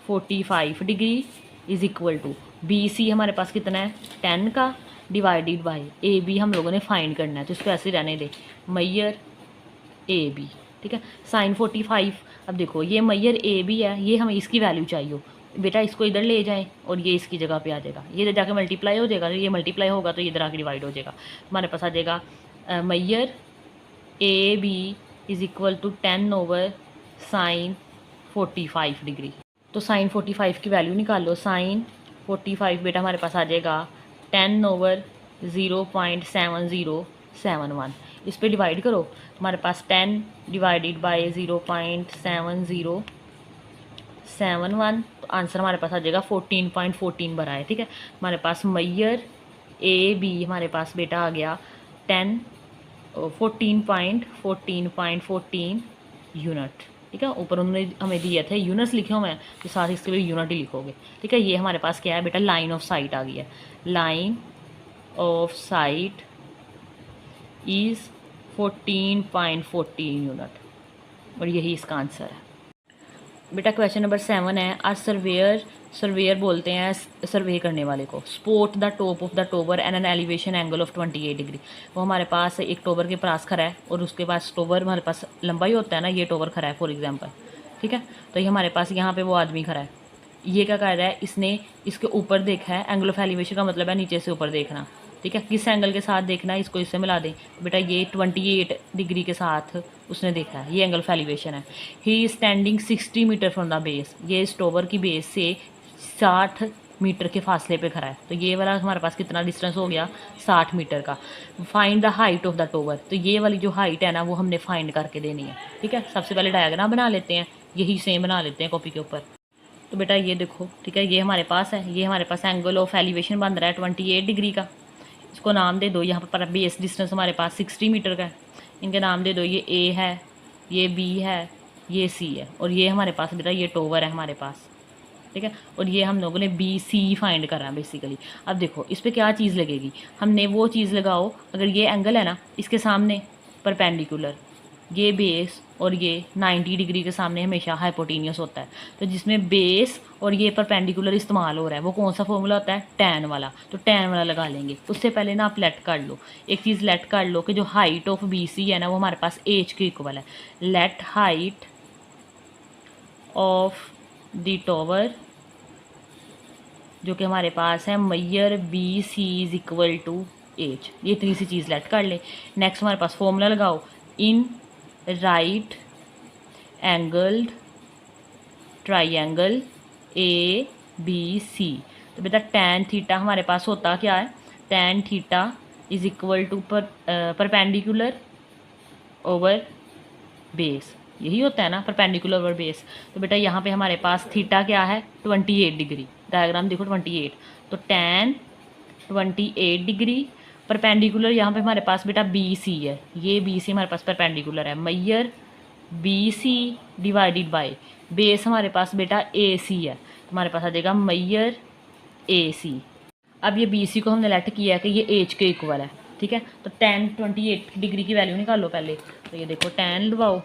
45 degree is equal to BC हमारे पास कितना है 10 का, डिवाइडेड बाय AB हम लोगों ने फाइंड करना है, तो इसको ऐसे रहने दे, मैयर AB। ठीक है, साइन 45, अब देखो ये मैयर AB है, ये हमें इसकी वैल्यू चाहिए बेटा, इसको इधर ले जाएं और ये इसकी जगह पे आ जाएगा, ये इधर जाके मल्टीप्लाई हो जाएगा, तो ये मल्टीप्लाई होगा तो ये इधर आके डिवाइड हो जाएगा। हमारे पास आ जाएगा मैयर AB is equal to 10 over sine 45 degree. तो साइन 45 की वैल्यू निकाल लो, साइन 45 बेटा हमारे पास आ जाएगा 10 ओवर 0.7071, इस पर डिवाइड करो, हमारे पास 10 डिवाइडेड बाय 0.7071, तो आंसर हमारे पास आ जाएगा 14.14 भरा है। ठीक है, हमारे पास मैयर AB हमारे पास बेटा आ गया 14.14 यूनिट। ठीक है, ऊपर उन्होंने हमें दिए थे यूनिट्स लिखे हुए हैं, तो साथ ही इसके भी यूनिट ही लिखोगे। ठीक है, ये हमारे पास क्या है बेटा, लाइन ऑफ साइट आ गई है। Line of site is 14.14 unit, और यही इसका आंसर है। बेटा क्वेश्चन नंबर 7 है, आ सर्वेयर बोलते हैं सर्वे करने वाले को, sport the top of the tower and an elevation angle of 28 degree. वो हमारे पास एक टॉवर के पास खड़ा है, और उसके पास टॉवर हमारे पास लंबा ही होता है ना, ये टॉवर खड़ा है फॉर एग्जांपल। ठीक है, तो ये हमारे पास यहाँ पे वो आदमी खड़ा है, ये क्या कर रहा है, इसने इसके ऊपर देखा है, एंगल ऑफ एलिवेशन का मतलब है नीचे से ऊपर देखना। ठीक है, किस एंगल के साथ देखना है, इसको इससे मिला दें, बेटा ये 28 डिग्री के साथ उसने देखा है, ये एंगल ऑफ एलिवेशन है। He is standing 60 metre from the base, ये इस टॉवर की बेस से 60 मीटर के फासले पे खड़ा है, तो ये वाला हमारे पास कितना डिस्टेंस हो गया 60 मीटर का। Find the height of the tower, तो ये वाली जो हाइट है ना वो हमने फाइंड करके देनी है। ठीक है, सबसे पहले डायग्राम बना लेते हैं, यही सेम बना लेते हैं कॉपी के ऊपर। तो बेटा ये देखो, ठीक है, ये हमारे पास है, ये हमारे पास एंगल ऑफ एलिवेशन बन रहा है 28 डिग्री का, इसको नाम दे दो। यहाँ पर बेस डिस्टेंस हमारे पास 60 मीटर का है, इनके नाम दे दो, ये A है, ये B है, ये C है, और ये हमारे पास बेटा ये टॉवर है हमारे पास। ठीक है, और ये हम लोगों ने BC फाइंड करा है बेसिकली। अब देखो इस पर क्या चीज़ लगेगी, हमने वो चीज़ लगाओ, अगर ये एंगल है ना इसके सामने परपेंडिकुलर, ये बेस और ये 90 डिग्री के सामने हमेशा हाइपोटेनियस होता है, तो जिसमें बेस और ये परपेंडिकुलर इस्तेमाल हो रहा है वो कौन सा फॉर्मूला होता है, tan वाला, तो tan वाला लगा लेंगे। उससे पहले ना आप लेट कर लो, एक चीज़ लेट कर लो कि जो हाइट ऑफ BC है ना वो हमारे पास एज के इक्वल है। Let height of the tower जो कि हमारे पास है मैयर BC is equal to H, ये इतनी सी चीज़ लेट कर ले। नेक्स्ट हमारे पास फॉर्मूला लगाओ, in right angled triangle A B C. तो बेटा टैन थीटा हमारे पास होता क्या है, tan theta is equal to perpendicular over base, यही होता है ना, परपेंडिकुलर ओवर बेस। तो बेटा यहाँ पे हमारे पास थीटा क्या है 28 डिग्री, डायग्राम देखो 28, तो टैन 28 डिग्री, परपेंडिकुलर यहाँ पे हमारे पास बेटा बी सी है, ये बी सी हमारे पास परपेंडिकुलर है, मैयर B C divided by base हमारे पास बेटा ए सी है, तो हमारे पास आ जाएगा मैयर ए सी। अब ये बी सी को हमने लेट किया है कि ये एच के इक्वल है, ठीक है। तो टैन 28 डिग्री की वैल्यू निकालो पहले, तो ये देखो टैन लगाओ,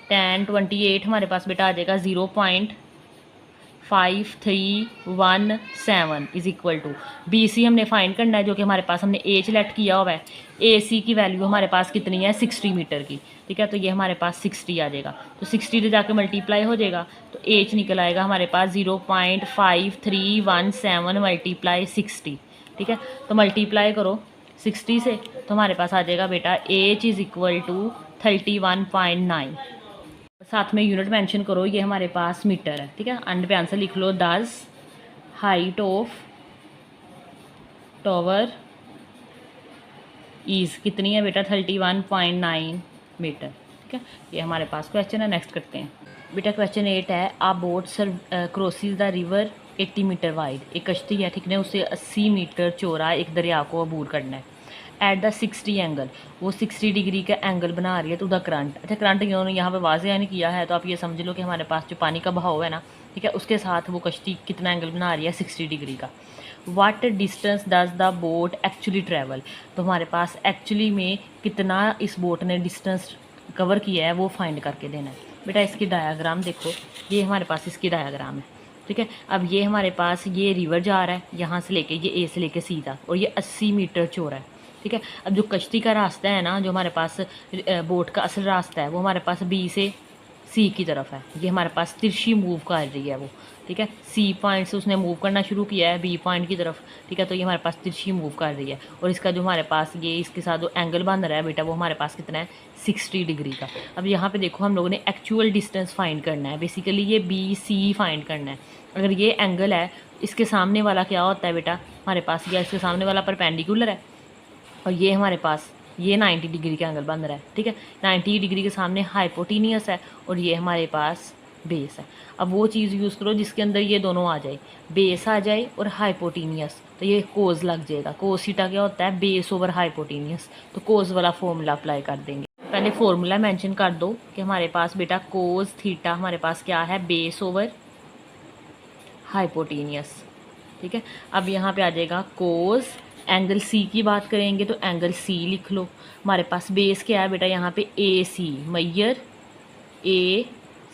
टैन 28 हमारे पास बेटा आ जाएगा 0.5317 is equal to B C हमने फाइंड करना है, जो कि हमारे पास हमने एच लेट किया हुआ है। ए सी की वैल्यू हमारे पास कितनी है 60 मीटर की, ठीक है। तो ये हमारे पास 60 आ जाएगा, तो 60 से जाके मल्टीप्लाई हो जाएगा, तो एच निकल आएगा हमारे पास 0.5317 मल्टीप्लाई 60, ठीक है। तो मल्टीप्लाई करो 60 से, तो हमारे पास आ जाएगा बेटा एच इज़ इक्वल टू 31.9, साथ में यूनिट मेंशन करो, ये हमारे पास मीटर है, ठीक है। एंड पे आंसर लिख लो, 10 हाइट ऑफ टावर इज कितनी है बेटा 31.9 मीटर, ठीक है। ये हमारे पास क्वेश्चन है। नेक्स्ट करते हैं बेटा, क्वेश्चन 8 है, a boat crosses the river 80 metre wide, एक कश्ती है, ठीक है, उसे 80 मीटर चौड़ा एक दरिया को अबूर करना है। एट द 60 एंगल, वो 60 डिग्री का एंगल बना रही है, टू द करंट। अच्छा, करंट इन्होंने यहाँ पे वाज़ेह नहीं किया है, तो आप ये समझ लो कि हमारे पास जो पानी का बहाव है ना, ठीक है, उसके साथ वो कश्ती कितना एंगल बना रही है 60 डिग्री का। What distance does the boat actually travel, तो हमारे पास एक्चुअली में कितना इस बोट ने डिस्टेंस कवर किया है वो फाइंड करके देना है। बेटा इसकी डायाग्राम देखो, ये हमारे पास इसकी डायाग्राम है, ठीक है। अब ये हमारे पास ये रिवर जा रहा है यहाँ से लेके, ये ए से लेके सी तक, और ये 80 मीटर चौड़ा है, ठीक है। अब जो कश्ती का रास्ता है ना, जो हमारे पास बोट का असल रास्ता है, वो हमारे पास बी से सी की तरफ है, ये हमारे पास तिरछी मूव कर रही है वो, ठीक है। सी पॉइंट से उसने मूव करना शुरू किया है बी पॉइंट की तरफ, ठीक है, तो ये हमारे पास तिरछी मूव कर रही है, और इसका जो हमारे पास ये इसके साथ जो एंगल बन रहा है बेटा, वो हमारे पास कितना है 60 डिग्री का। अब यहाँ पे देखो, हम लोगों ने एक्चुअल डिस्टेंस फाइंड करना है, बेसिकली ये बी सी फाइंड करना है। अगर ये एंगल है, इसके सामने वाला क्या होता है बेटा, हमारे पास ये इसके सामने वाला परपेंडिकुलर है, और ये हमारे पास ये 90 डिग्री का एंगल बन रहा है, ठीक है। 90 डिग्री के सामने हाइपोटीनियस है, और ये हमारे पास बेस है। अब वो चीज़ यूज़ करो जिसके अंदर ये दोनों आ जाए, बेस आ जाए और हाइपोटीनियस, तो ये कोज लग जाएगा। कोज थीटा क्या होता है, बेस ओवर हाइपोटीनियस, तो कोज वाला फॉर्मूला अप्लाई कर देंगे। पहले फॉर्मूला मेंशन कर दो कि हमारे पास बेटा कोज थीटा हमारे पास क्या है, बेस ओवर हाइपोटीनियस, ठीक है। अब यहाँ पे आ जाएगा कोज, एंगल सी की बात करेंगे तो एंगल सी लिख लो। हमारे पास बेस क्या है बेटा, यहाँ पे ए सी, मैयर A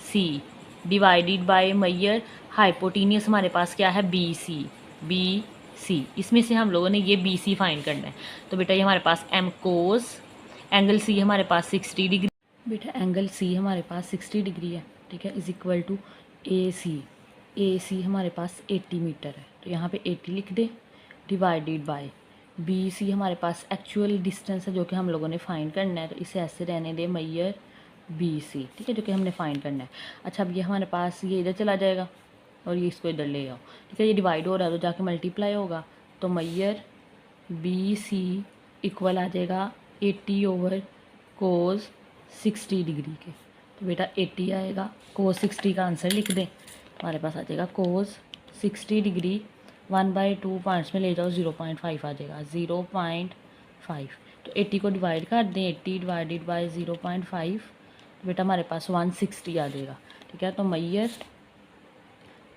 C divided by Maihar hypotenuse हमारे पास क्या है बी सी, इसमें से हम लोगों ने ये बी सी फाइंड करना है। तो बेटा ये हमारे पास एम कोस, एंगल सी हमारे पास 60 डिग्री, बेटा एंगल सी हमारे पास 60 डिग्री है, ठीक है, इज इक्वल टू ए सी हमारे पास 80 मीटर है, तो यहाँ पे 80 लिख दे, डिवाइडेड बाय बी सी हमारे पास एक्चुअल डिस्टेंस है जो कि हम लोगों ने फाइंड करना है, तो इसे ऐसे रहने दे मैयर बी सी, ठीक है, जो कि हमने फाइंड करना है। अच्छा, अब ये हमारे पास ये इधर चला जाएगा और ये इसको इधर ले आओ, ठीक है, ये डिवाइड हो रहा है तो जाके मल्टीप्लाई होगा, तो मैयर बी सी इक्वल आ जाएगा 80 ओवर कोस 60 डिग्री के, तो बेटा 80 आएगा, कोस 60 का आंसर लिख दें, हमारे पास आ जाएगा कोस 60 डिग्री 1/2 पॉइंट्स में ले जाओ 0.5 आ जाएगा 0.5, तो 80 को डिवाइड कर दें, 80 डिवाइडेड बाय 0.5, बेटा हमारे पास 160 आ जाएगा, ठीक है। तो मैयर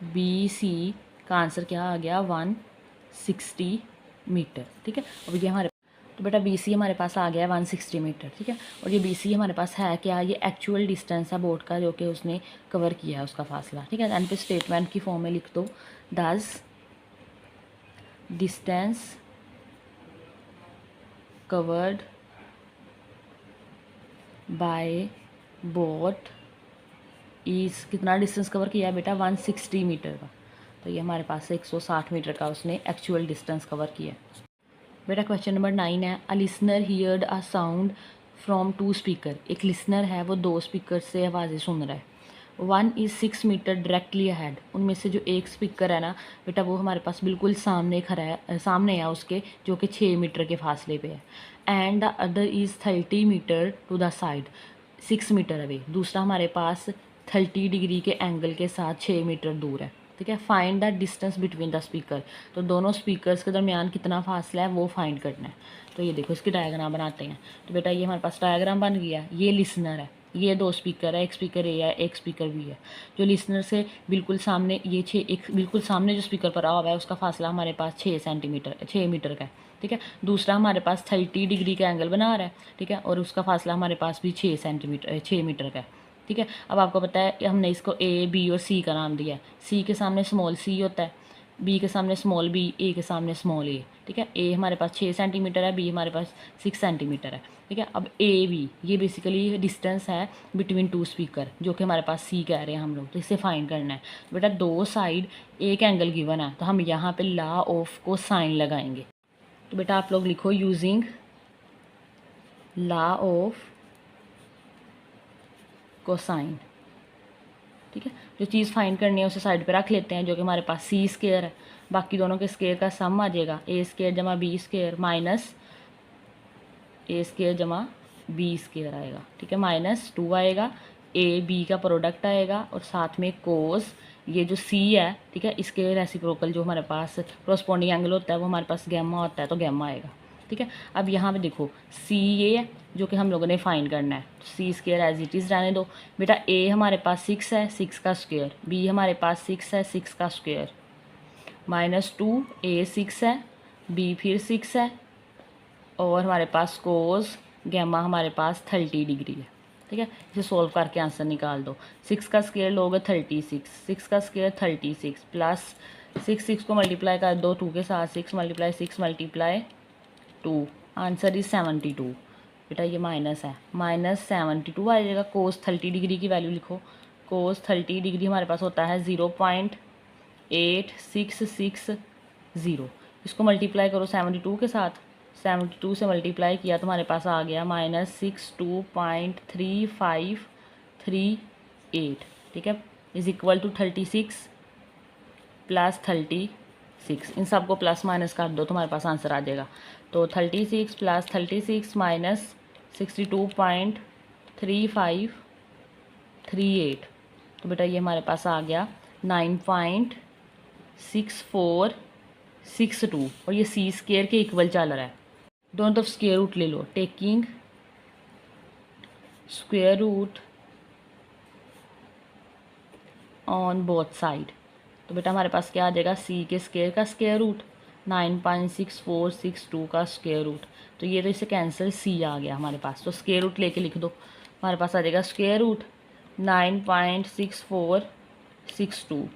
बी सी का आंसर क्या आ गया 160 मीटर, ठीक है। अब ये हमारे, तो बेटा बी सी हमारे पास आ गया 160 मीटर, ठीक है। और ये बी सी हमारे पास है क्या, ये एक्चुअल डिस्टेंस है बोट का जो कि उसने कवर किया है उसका फासला, ठीक है। एंड पे स्टेटमेंट की फॉर्म में लिख दो, दस distance covered by boat is, कितना डिस्टेंस कवर किया है बेटा 160 मीटर का, तो ये हमारे पास 160 मीटर का उसने एक्चुअल डिस्टेंस कवर किया है। बेटा क्वेश्चन नंबर 9 है, a listener heard a sound from 2 speaker. एक लिसनर है वो 2 स्पीकर से आवाज़ें सुन रहा है। 1 इज़ 6 मीटर डायरेक्टली अहेड। उनमें से जो एक स्पीकर है ना बेटा वो हमारे पास बिल्कुल सामने खड़ा है, सामने है उसके, जो कि 6 मीटर के फासले पे है। And the other is 30 metre to the side, 6 metre away. दूसरा हमारे पास 30 डिग्री के एंगल के साथ 6 मीटर दूर है। ठीक है, find the distance between the speaker. तो दोनों स्पीकर्स के दरमियान कितना फासला है वो फाइंड करना है। तो ये देखो इसकी डायग्राम बनाते हैं। तो बेटा ये हमारे पास डायग्राम बन गया। ये लिसनर है, ये 2 स्पीकर है, एक स्पीकर ए है, एक स्पीकर बी है। जो लिसनर से बिल्कुल सामने ये 6, एक बिल्कुल सामने जो स्पीकर पर आ हुआ है उसका फासला हमारे पास 6 मीटर का है। ठीक है, दूसरा हमारे पास 30 डिग्री का एंगल बना रहा है। ठीक है, और उसका फासला हमारे पास भी 6 मीटर का है। ठीक है, अब आपको पता है हमने इसको ए, बी और सी का नाम दिया है। सी के सामने स्मॉल सी होता है, बी के सामने स्मॉल बी, ए के सामने स्मॉल ए। ठीक है, ए हमारे पास 6 सेंटीमीटर है, बी हमारे पास 6 सेंटीमीटर है। ठीक है, अब ए बी ये बेसिकली डिस्टेंस है बिटवीन 2 स्पीकर, जो कि हमारे पास सी कह रहे हैं हम लोग। तो इसे फाइंड करना है। बेटा 2 साइड एक एंगल गिवन है, तो हम यहाँ पे लॉ ऑफ को साइन लगाएंगे। तो बेटा आप लोग लिखो यूजिंग लॉ ऑफ कोसाइन। ठीक है, जो चीज़ फाइंड करनी है उसे साइड पे रख लेते हैं, जो कि हमारे पास सी स्केयर है। बाकी दोनों के स्केयर का सम आ जाएगा, ए स्केयर जमा बी स्केयर माइनस ए स्केयर जमा बी स्केयर आएगा। ठीक है, -2 आएगा, ए बी का प्रोडक्ट आएगा और साथ में कोस ये जो सी है। ठीक है, इसके रेसिप्रोकल जो हमारे पास कोरस्पॉन्डिंग एंगल होता है वो हमारे पास गैमा होता है, तो गैमा आएगा। ठीक है, अब यहाँ पे देखो सी ये है जो कि हम लोगों ने फाइंड करना है। सी स्केयर एज इट इज़ रहने दो। बेटा ए हमारे पास 6 है, 6 का स्क्वेयर, बी हमारे पास 6 है, 6 का स्क्वेयर, -2 ए 6 है, बी फिर 6 है, और हमारे पास कोस गैमा हमारे पास 30 डिग्री है। ठीक है, इसे सोल्व करके आंसर निकाल दो। 6 का स्क्वेयर लोगे 36, 6 का स्क्वेयर 36 प्लस 6 को मल्टीप्लाई कर दो 2 के साथ, 6 × 6 × 2, आंसर इज 72। बेटा ये माइनस है, -72 आ जाएगा। कोस 30 डिग्री की वैल्यू लिखो। कोस 30 डिग्री हमारे पास होता है 0.8660। इसको मल्टीप्लाई करो 72 के साथ, 72 से मल्टीप्लाई किया तो हमारे पास आ गया -62.3538। ठीक है, इज इक्वल टू 36 प्लस 36। इन सबको प्लस माइनस कर दो तो हमारे पास आंसर आ जाएगा। तो 36 प्लस 36 माइनस 62.3538। तो बेटा ये हमारे पास आ गया 9.6462, और ये सी स्केयर के इक्वल चल रहा है। दोनों तरफ स्क्वायर रूट ले लो, taking square root on both side. तो बेटा हमारे पास क्या आ जाएगा, सी के स्क्वायर का स्क्वायर रूट 9.6462 का स्क्वायर रूट। तो ये तो इसे कैंसिल, सी आ गया हमारे पास। तो स्क्वायर रूट लेके लिख दो, हमारे पास आ जाएगा स्क्वायर रूट 9.6462।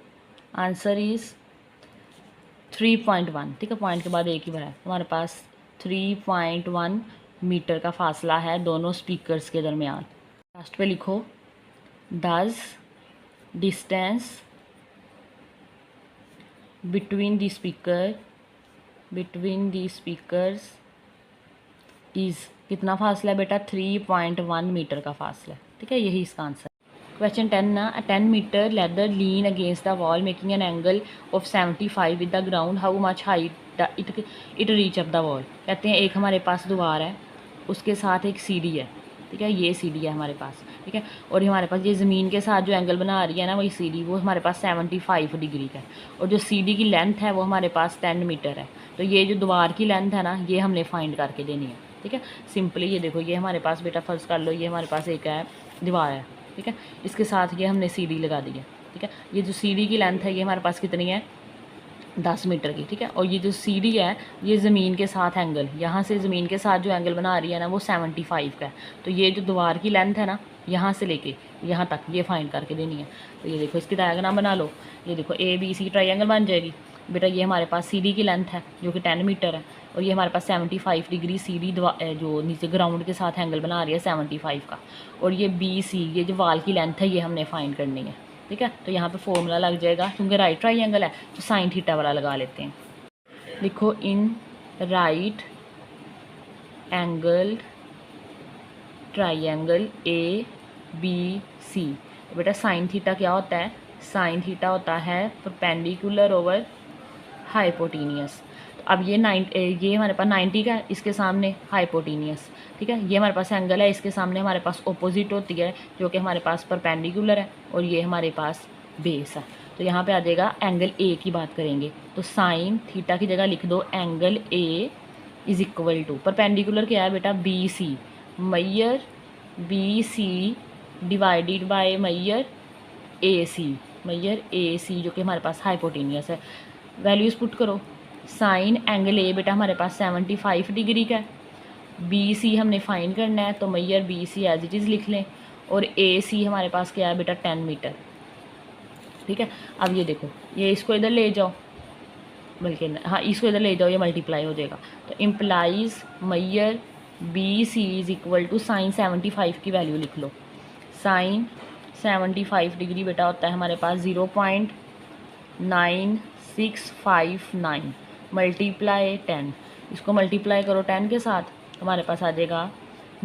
Answer is 3.1। ठीक है, पॉइंट के बाद एक ही भरा है। हमारे पास 3.1 मीटर का फासला है दोनों स्पीकर्स के दरमियान। लास्ट पे लिखो does distance between the speakers is, कितना फासला है बेटा, 3.1 मीटर का फासला है। ठीक है, यही इसका आंसर। क्वेश्चन 10 ना, 10 metre ladder lean against the wall making an angle of 75 with the ground, how much height it reach up the wall. कहते हैं एक हमारे पास दीवार है, उसके साथ एक सीढ़ी है। ठीक है, ये सीढ़ी है हमारे पास। ठीक है, और हमारे पास ये ज़मीन के साथ जो एंगल बना रही है ना वही सीढ़ी, वो हमारे पास 75 डिग्री का है। और जो सीढ़ी की लेंथ है वो हमारे पास 10 मीटर है। तो ये जो दीवार की लेंथ है ना ये हमने फाइंड करके देनी है। ठीक है, सिंपली ये देखो, ये हमारे पास बेटा फर्ज कर लो, ये हमारे पास एक है दीवार है। ठीक है, इसके साथ ये हमने सीढ़ी लगा दी है। ठीक है, ये जो सीढ़ी की लेंथ है ये हमारे पास कितनी है, 10 मीटर की। ठीक है, और ये जो सीढ़ी है ये ज़मीन के साथ एंगल, यहाँ से ज़मीन के साथ जो एंगल बना रही है ना वो 75 का है। तो ये जो दीवार की लेंथ है ना यहाँ से लेके यहाँ तक ये फाइंड करके देनी है। तो ये देखो इसकी डायग्राम बना लो। ये देखो ABC ट्रायंगल बन जाएगी। बेटा ये हमारे पास सीढ़ी की लेंथ है जो कि 10 मीटर है, और ये हमारे पास 75 डिग्री सीढ़ी जो नीचे ग्राउंड के साथ एंगल बना रही है 75 का, और ये BC ये जो वाल की लेंथ है ये हमने फाइंड करनी है। ठीक है, तो यहाँ पे फॉर्मूला लग जाएगा, क्योंकि राइट ट्रायंगल है तो साइन थीटा वाला लगा लेते हैं। लिखो in right angle triangle A B C. बेटा साइन थीटा क्या होता है? साइन थीटा होता है परपेंडिकुलर ओवर हाइपोटेनियस। तो अब ये हमारे पास 90 का है, इसके सामने हाइपोटेनियस, ठीक है। ये हमारे पास एंगल है, इसके सामने हमारे पास ऑपोजिट होती है जो कि हमारे पास परपेंडिकुलर है, और ये हमारे पास बेस है। तो यहाँ पे आ जाएगा एंगल ए की बात करेंगे तो साइन थीटा की जगह लिख दो angle A is equal to perpendicular क्या है बेटा? बी सी, मैयर बी सी डिवाइडेड बाय मैयर ए सी, मैयर ए सी जो कि हमारे पास हाइपोटेनियस है। वैल्यूज़ पुट करो। साइन एंगल ए बेटा हमारे पास 75 डिग्री का है, बी सी हमने फाइंड करना है तो मैयर B C as it is लिख लें, और ए सी हमारे पास क्या है बेटा? 10 मीटर, ठीक है। अब ये देखो, ये इसको इधर ले जाओ, बल्कि हाँ इसको इधर ले जाओ, ये मल्टीप्लाई हो जाएगा। तो इम्प्लाइज मैयर B C is equal to sine 75 की वैल्यू लिख लो। साइन 75 डिग्री बेटा होता है हमारे पास 0.9659 मल्टीप्लाई 10, इसको मल्टीप्लाई करो 10 के साथ, हमारे पास आ जाएगा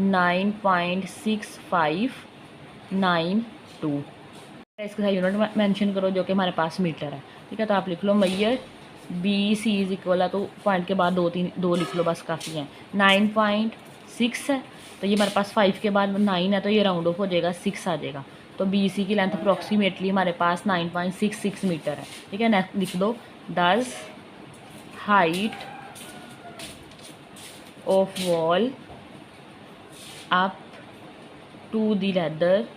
9.6592। इसके साथ यूनिट मेंशन करो जो कि हमारे पास मीटर है, ठीक है। तो आप लिख लो Maihar B C is equal है, तो पॉइंट के बाद दो लिख लो बस, काफ़ी है। 9.6 है, तो ये हमारे पास 5 के बाद 9 है, तो ये राउंड ऑफ हो जाएगा 6 आ जाएगा। तो बी सी की लेंथ अप्रॉक्सीमेटली हमारे पास 9.66 मीटर है, ठीक है। नेक्स्ट लिख दो this height of wall up to the ladder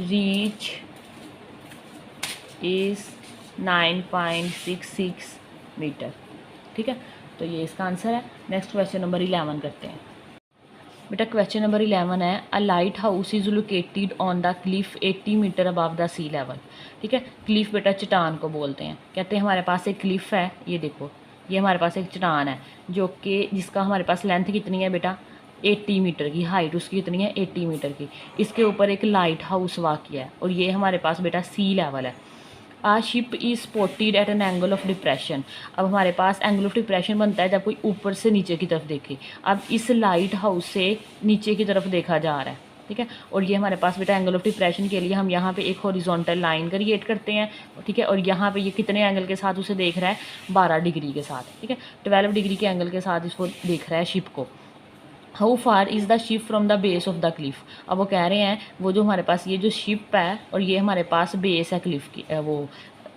reach is 9.66 metre, ठीक है। तो ये इसका आंसर है। नेक्स्ट क्वेश्चन नंबर 11 करते हैं। बेटा क्वेश्चन नंबर 11 है, a lighthouse is located on the cliff 80 metre above the sea level, ठीक है। क्लिफ बेटा चट्टान को बोलते हैं। कहते हैं हमारे पास एक क्लिफ है, ये देखो, ये हमारे पास एक चट्टान है जो कि जिसका हमारे पास लेंथ कितनी है बेटा? 80 मीटर की, हाइट उसकी कितनी है? 80 मीटर की। इसके ऊपर एक लाइट हाउस वाक़ है, और ये हमारे पास बेटा सी लेवल है। A ship is spotted at an angle of depression. अब हमारे पास एंगल ऑफ डिप्रेशन बनता है जब कोई ऊपर से नीचे की तरफ देखे। अब इस लाइट हाउस से नीचे की तरफ देखा जा रहा है, ठीक है। और ये हमारे पास बेटा एंगल ऑफ डिप्रेशन के लिए हम यहाँ पे एक हॉरिजॉन्टल लाइन क्रिएट करते हैं, ठीक है। और यहाँ पे ये कितने एंगल के साथ उसे देख रहा है? 12 डिग्री के साथ, ठीक है। 12 डिग्री के एंगल के साथ इसको देख रहा है शिप को। How far is the ship from the base of the Cliff. अब वो कह रहे हैं वो जो हमारे पास ये जो शिप है और ये हमारे पास बेस है क्लिफ की, वो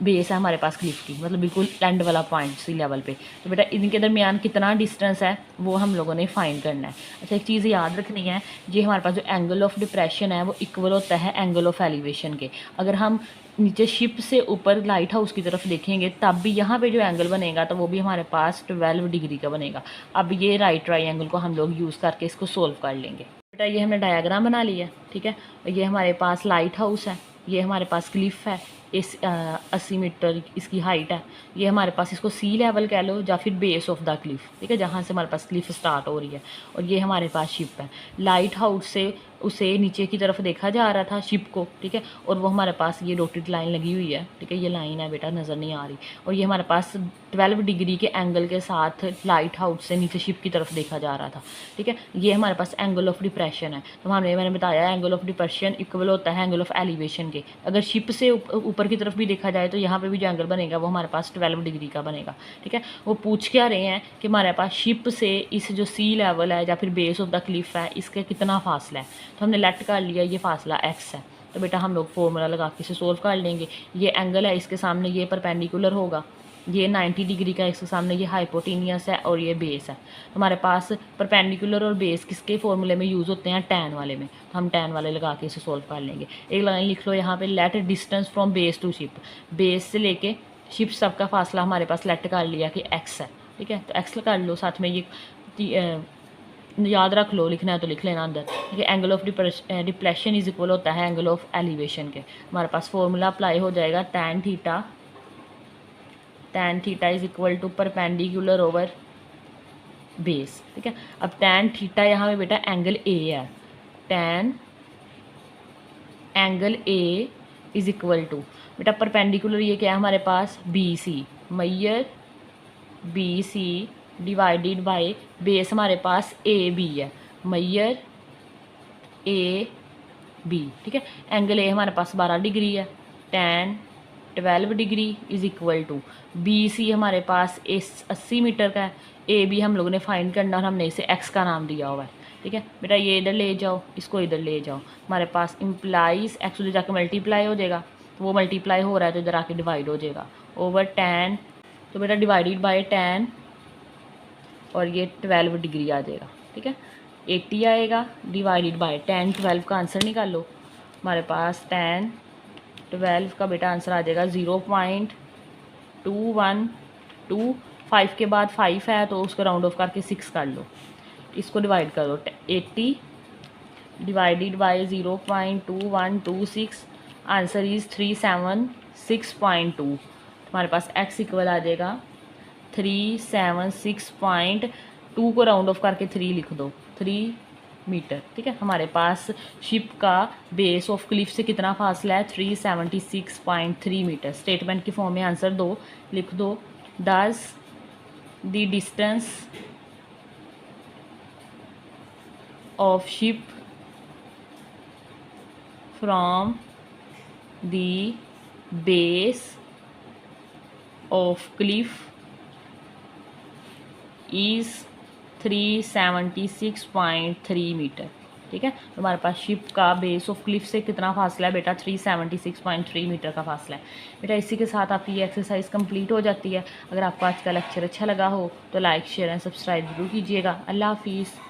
बेस है हमारे पास क्लिफ की, मतलब बिल्कुल एंड वाला पॉइंट सी लेवल पे। तो बेटा इनके दरमियान कितना डिस्टेंस है वो हम लोगों ने फाइंड करना है। अच्छा एक चीज़ याद रखनी है, ये हमारे पास जो एंगल ऑफ डिप्रेशन है वो इक्वल होता है एंगल ऑफ एलिवेशन के। अगर हम नीचे शिप से ऊपर लाइट हाउस की तरफ देखेंगे तब भी यहाँ पे जो एंगल बनेगा तो वो भी हमारे पास 12 डिग्री का बनेगा। अब ये राइट ट्राइंगल को हम लोग यूज़ करके इसको सोल्व कर लेंगे। बेटा ये हमने डायग्राम बना लिया, ठीक है। ये हमारे पास लाइट हाउस है, ये हमारे पास क्लिफ है, इस 80 मीटर इसकी हाइट है। ये हमारे पास इसको सी लेवल कह लो या फिर बेस ऑफ द क्लिफ, ठीक है, जहाँ से हमारे पास क्लिफ स्टार्ट हो रही है। और ये हमारे पास शिप है। लाइट हाउस से उसे नीचे की तरफ देखा जा रहा था शिप को, ठीक है। और वो हमारे पास ये डॉटेड लाइन लगी हुई है, ठीक है, ये लाइन है बेटा, नज़र नहीं आ रही। और ये हमारे पास 12 डिग्री के एंगल के साथ लाइट हाउस से नीचे शिप की तरफ देखा जा रहा था, ठीक है। ये हमारे पास एंगल ऑफ डिप्रेशन है। तो मैंने बताया एंगल ऑफ डिप्रेशन इक्वल होता है एंगल ऑफ एलिवेशन के। अगर शिप से ऊपर की तरफ भी देखा जाए तो यहाँ पे भी जो एंगल बनेगा वो हमारे पास 12 डिग्री का बनेगा, ठीक है। वो पूछ क्या रहे हैं कि हमारे पास शिप से इस जो सी लेवल है या फिर बेस ऑफ द क्लिफ है इसके कितना फासला है। तो हमने लेट कर लिया ये फासला x है। तो बेटा हम लोग फॉर्मूला लगा के इसे सोल्व कर लेंगे। ये एंगल है, इसके सामने ये परपेंडिकुलर होगा, ये 90 डिग्री का, इसके सामने ये हाइपोटेनियस है और ये बेस है। तो हमारे पास परपेंडिकुलर और बेस किसके फॉर्मूले में यूज़ होते हैं? टैन वाले में। तो हम टैन वाले लगा के इसे सोल्व कर लेंगे। एक लाइन लिख लो यहाँ पे, let distance from base to ship. Base से लेके शिप सब का फासला हमारे पास लेट कर लिया कि x है, ठीक है। तो x कर लो, साथ में ये याद रख लो, लिखना है तो लिख लेना अंदर, ठीक है। Angle of depletion is equal होता है एंगल ऑफ एलिवेशन के। हमारे पास फॉर्मूला अप्लाई हो जाएगा tan theta is equal to perpendicular over base, ठीक है। अब टैन थीटा यहाँ पे बेटा एंगल ए है, tan angle A is equal to बेटा परपेंडिकुलर ये क्या है हमारे पास? बी सी, मैयर B C divided by base हमारे पास ए बी है, मैयर ए बी, ठीक है। एंगल ए हमारे पास 12 डिग्री है, tan 12 degree is equal to B C हमारे पास 80 मीटर का है, ए बी हम लोगों ने फाइंड करना और हमने इसे एक्स का नाम दिया हुआ है, ठीक है। बेटा ये इधर ले जाओ, इसको इधर ले जाओ, हमारे पास इम्प्लाइज एक्स उधर जाकर मल्टीप्लाई हो जाएगा, तो वो मल्टीप्लाई हो रहा है तो इधर आके डिवाइड हो जाएगा ओवर tan, तो बेटा डिवाइडेड बाय tan और ये 12 डिग्री आ जाएगा, ठीक है। 80 आएगा डिवाइडेड बाय tan 12 का आंसर निकालो, हमारे पास tan 12 का बेटा आंसर आ जाएगा 0.212, 5 के बाद 5 है तो उसको राउंड ऑफ करके 6 कर लो, इसको डिवाइड कर दो, 80 डिवाइडेड बाय 0.2126, आंसर इज़ 376.2, हमारे पास x इक्वल आ जाएगा 376.2 को राउंड ऑफ करके 3 लिख दो, 3 मीटर, ठीक है। हमारे पास शिप का बेस ऑफ क्लिफ से कितना फासला है, 376.3 मीटर। स्टेटमेंट की फॉर्म में आंसर दो, लिख दो, does the distance of ship from the base of cliff is 376.3 metre, ठीक है। तो हमारे पास शिप का बेस ऑफ क्लिफ से कितना फासला है बेटा, 376.3 मीटर का फासला है। बेटा इसी के साथ आपकी ये एक्सरसाइज कंप्लीट हो जाती है। अगर आपको आज का लेक्चर अच्छा लगा हो तो लाइक शेयर एंड सब्सक्राइब जरूर कीजिएगा। अल्लाह हाफिज़।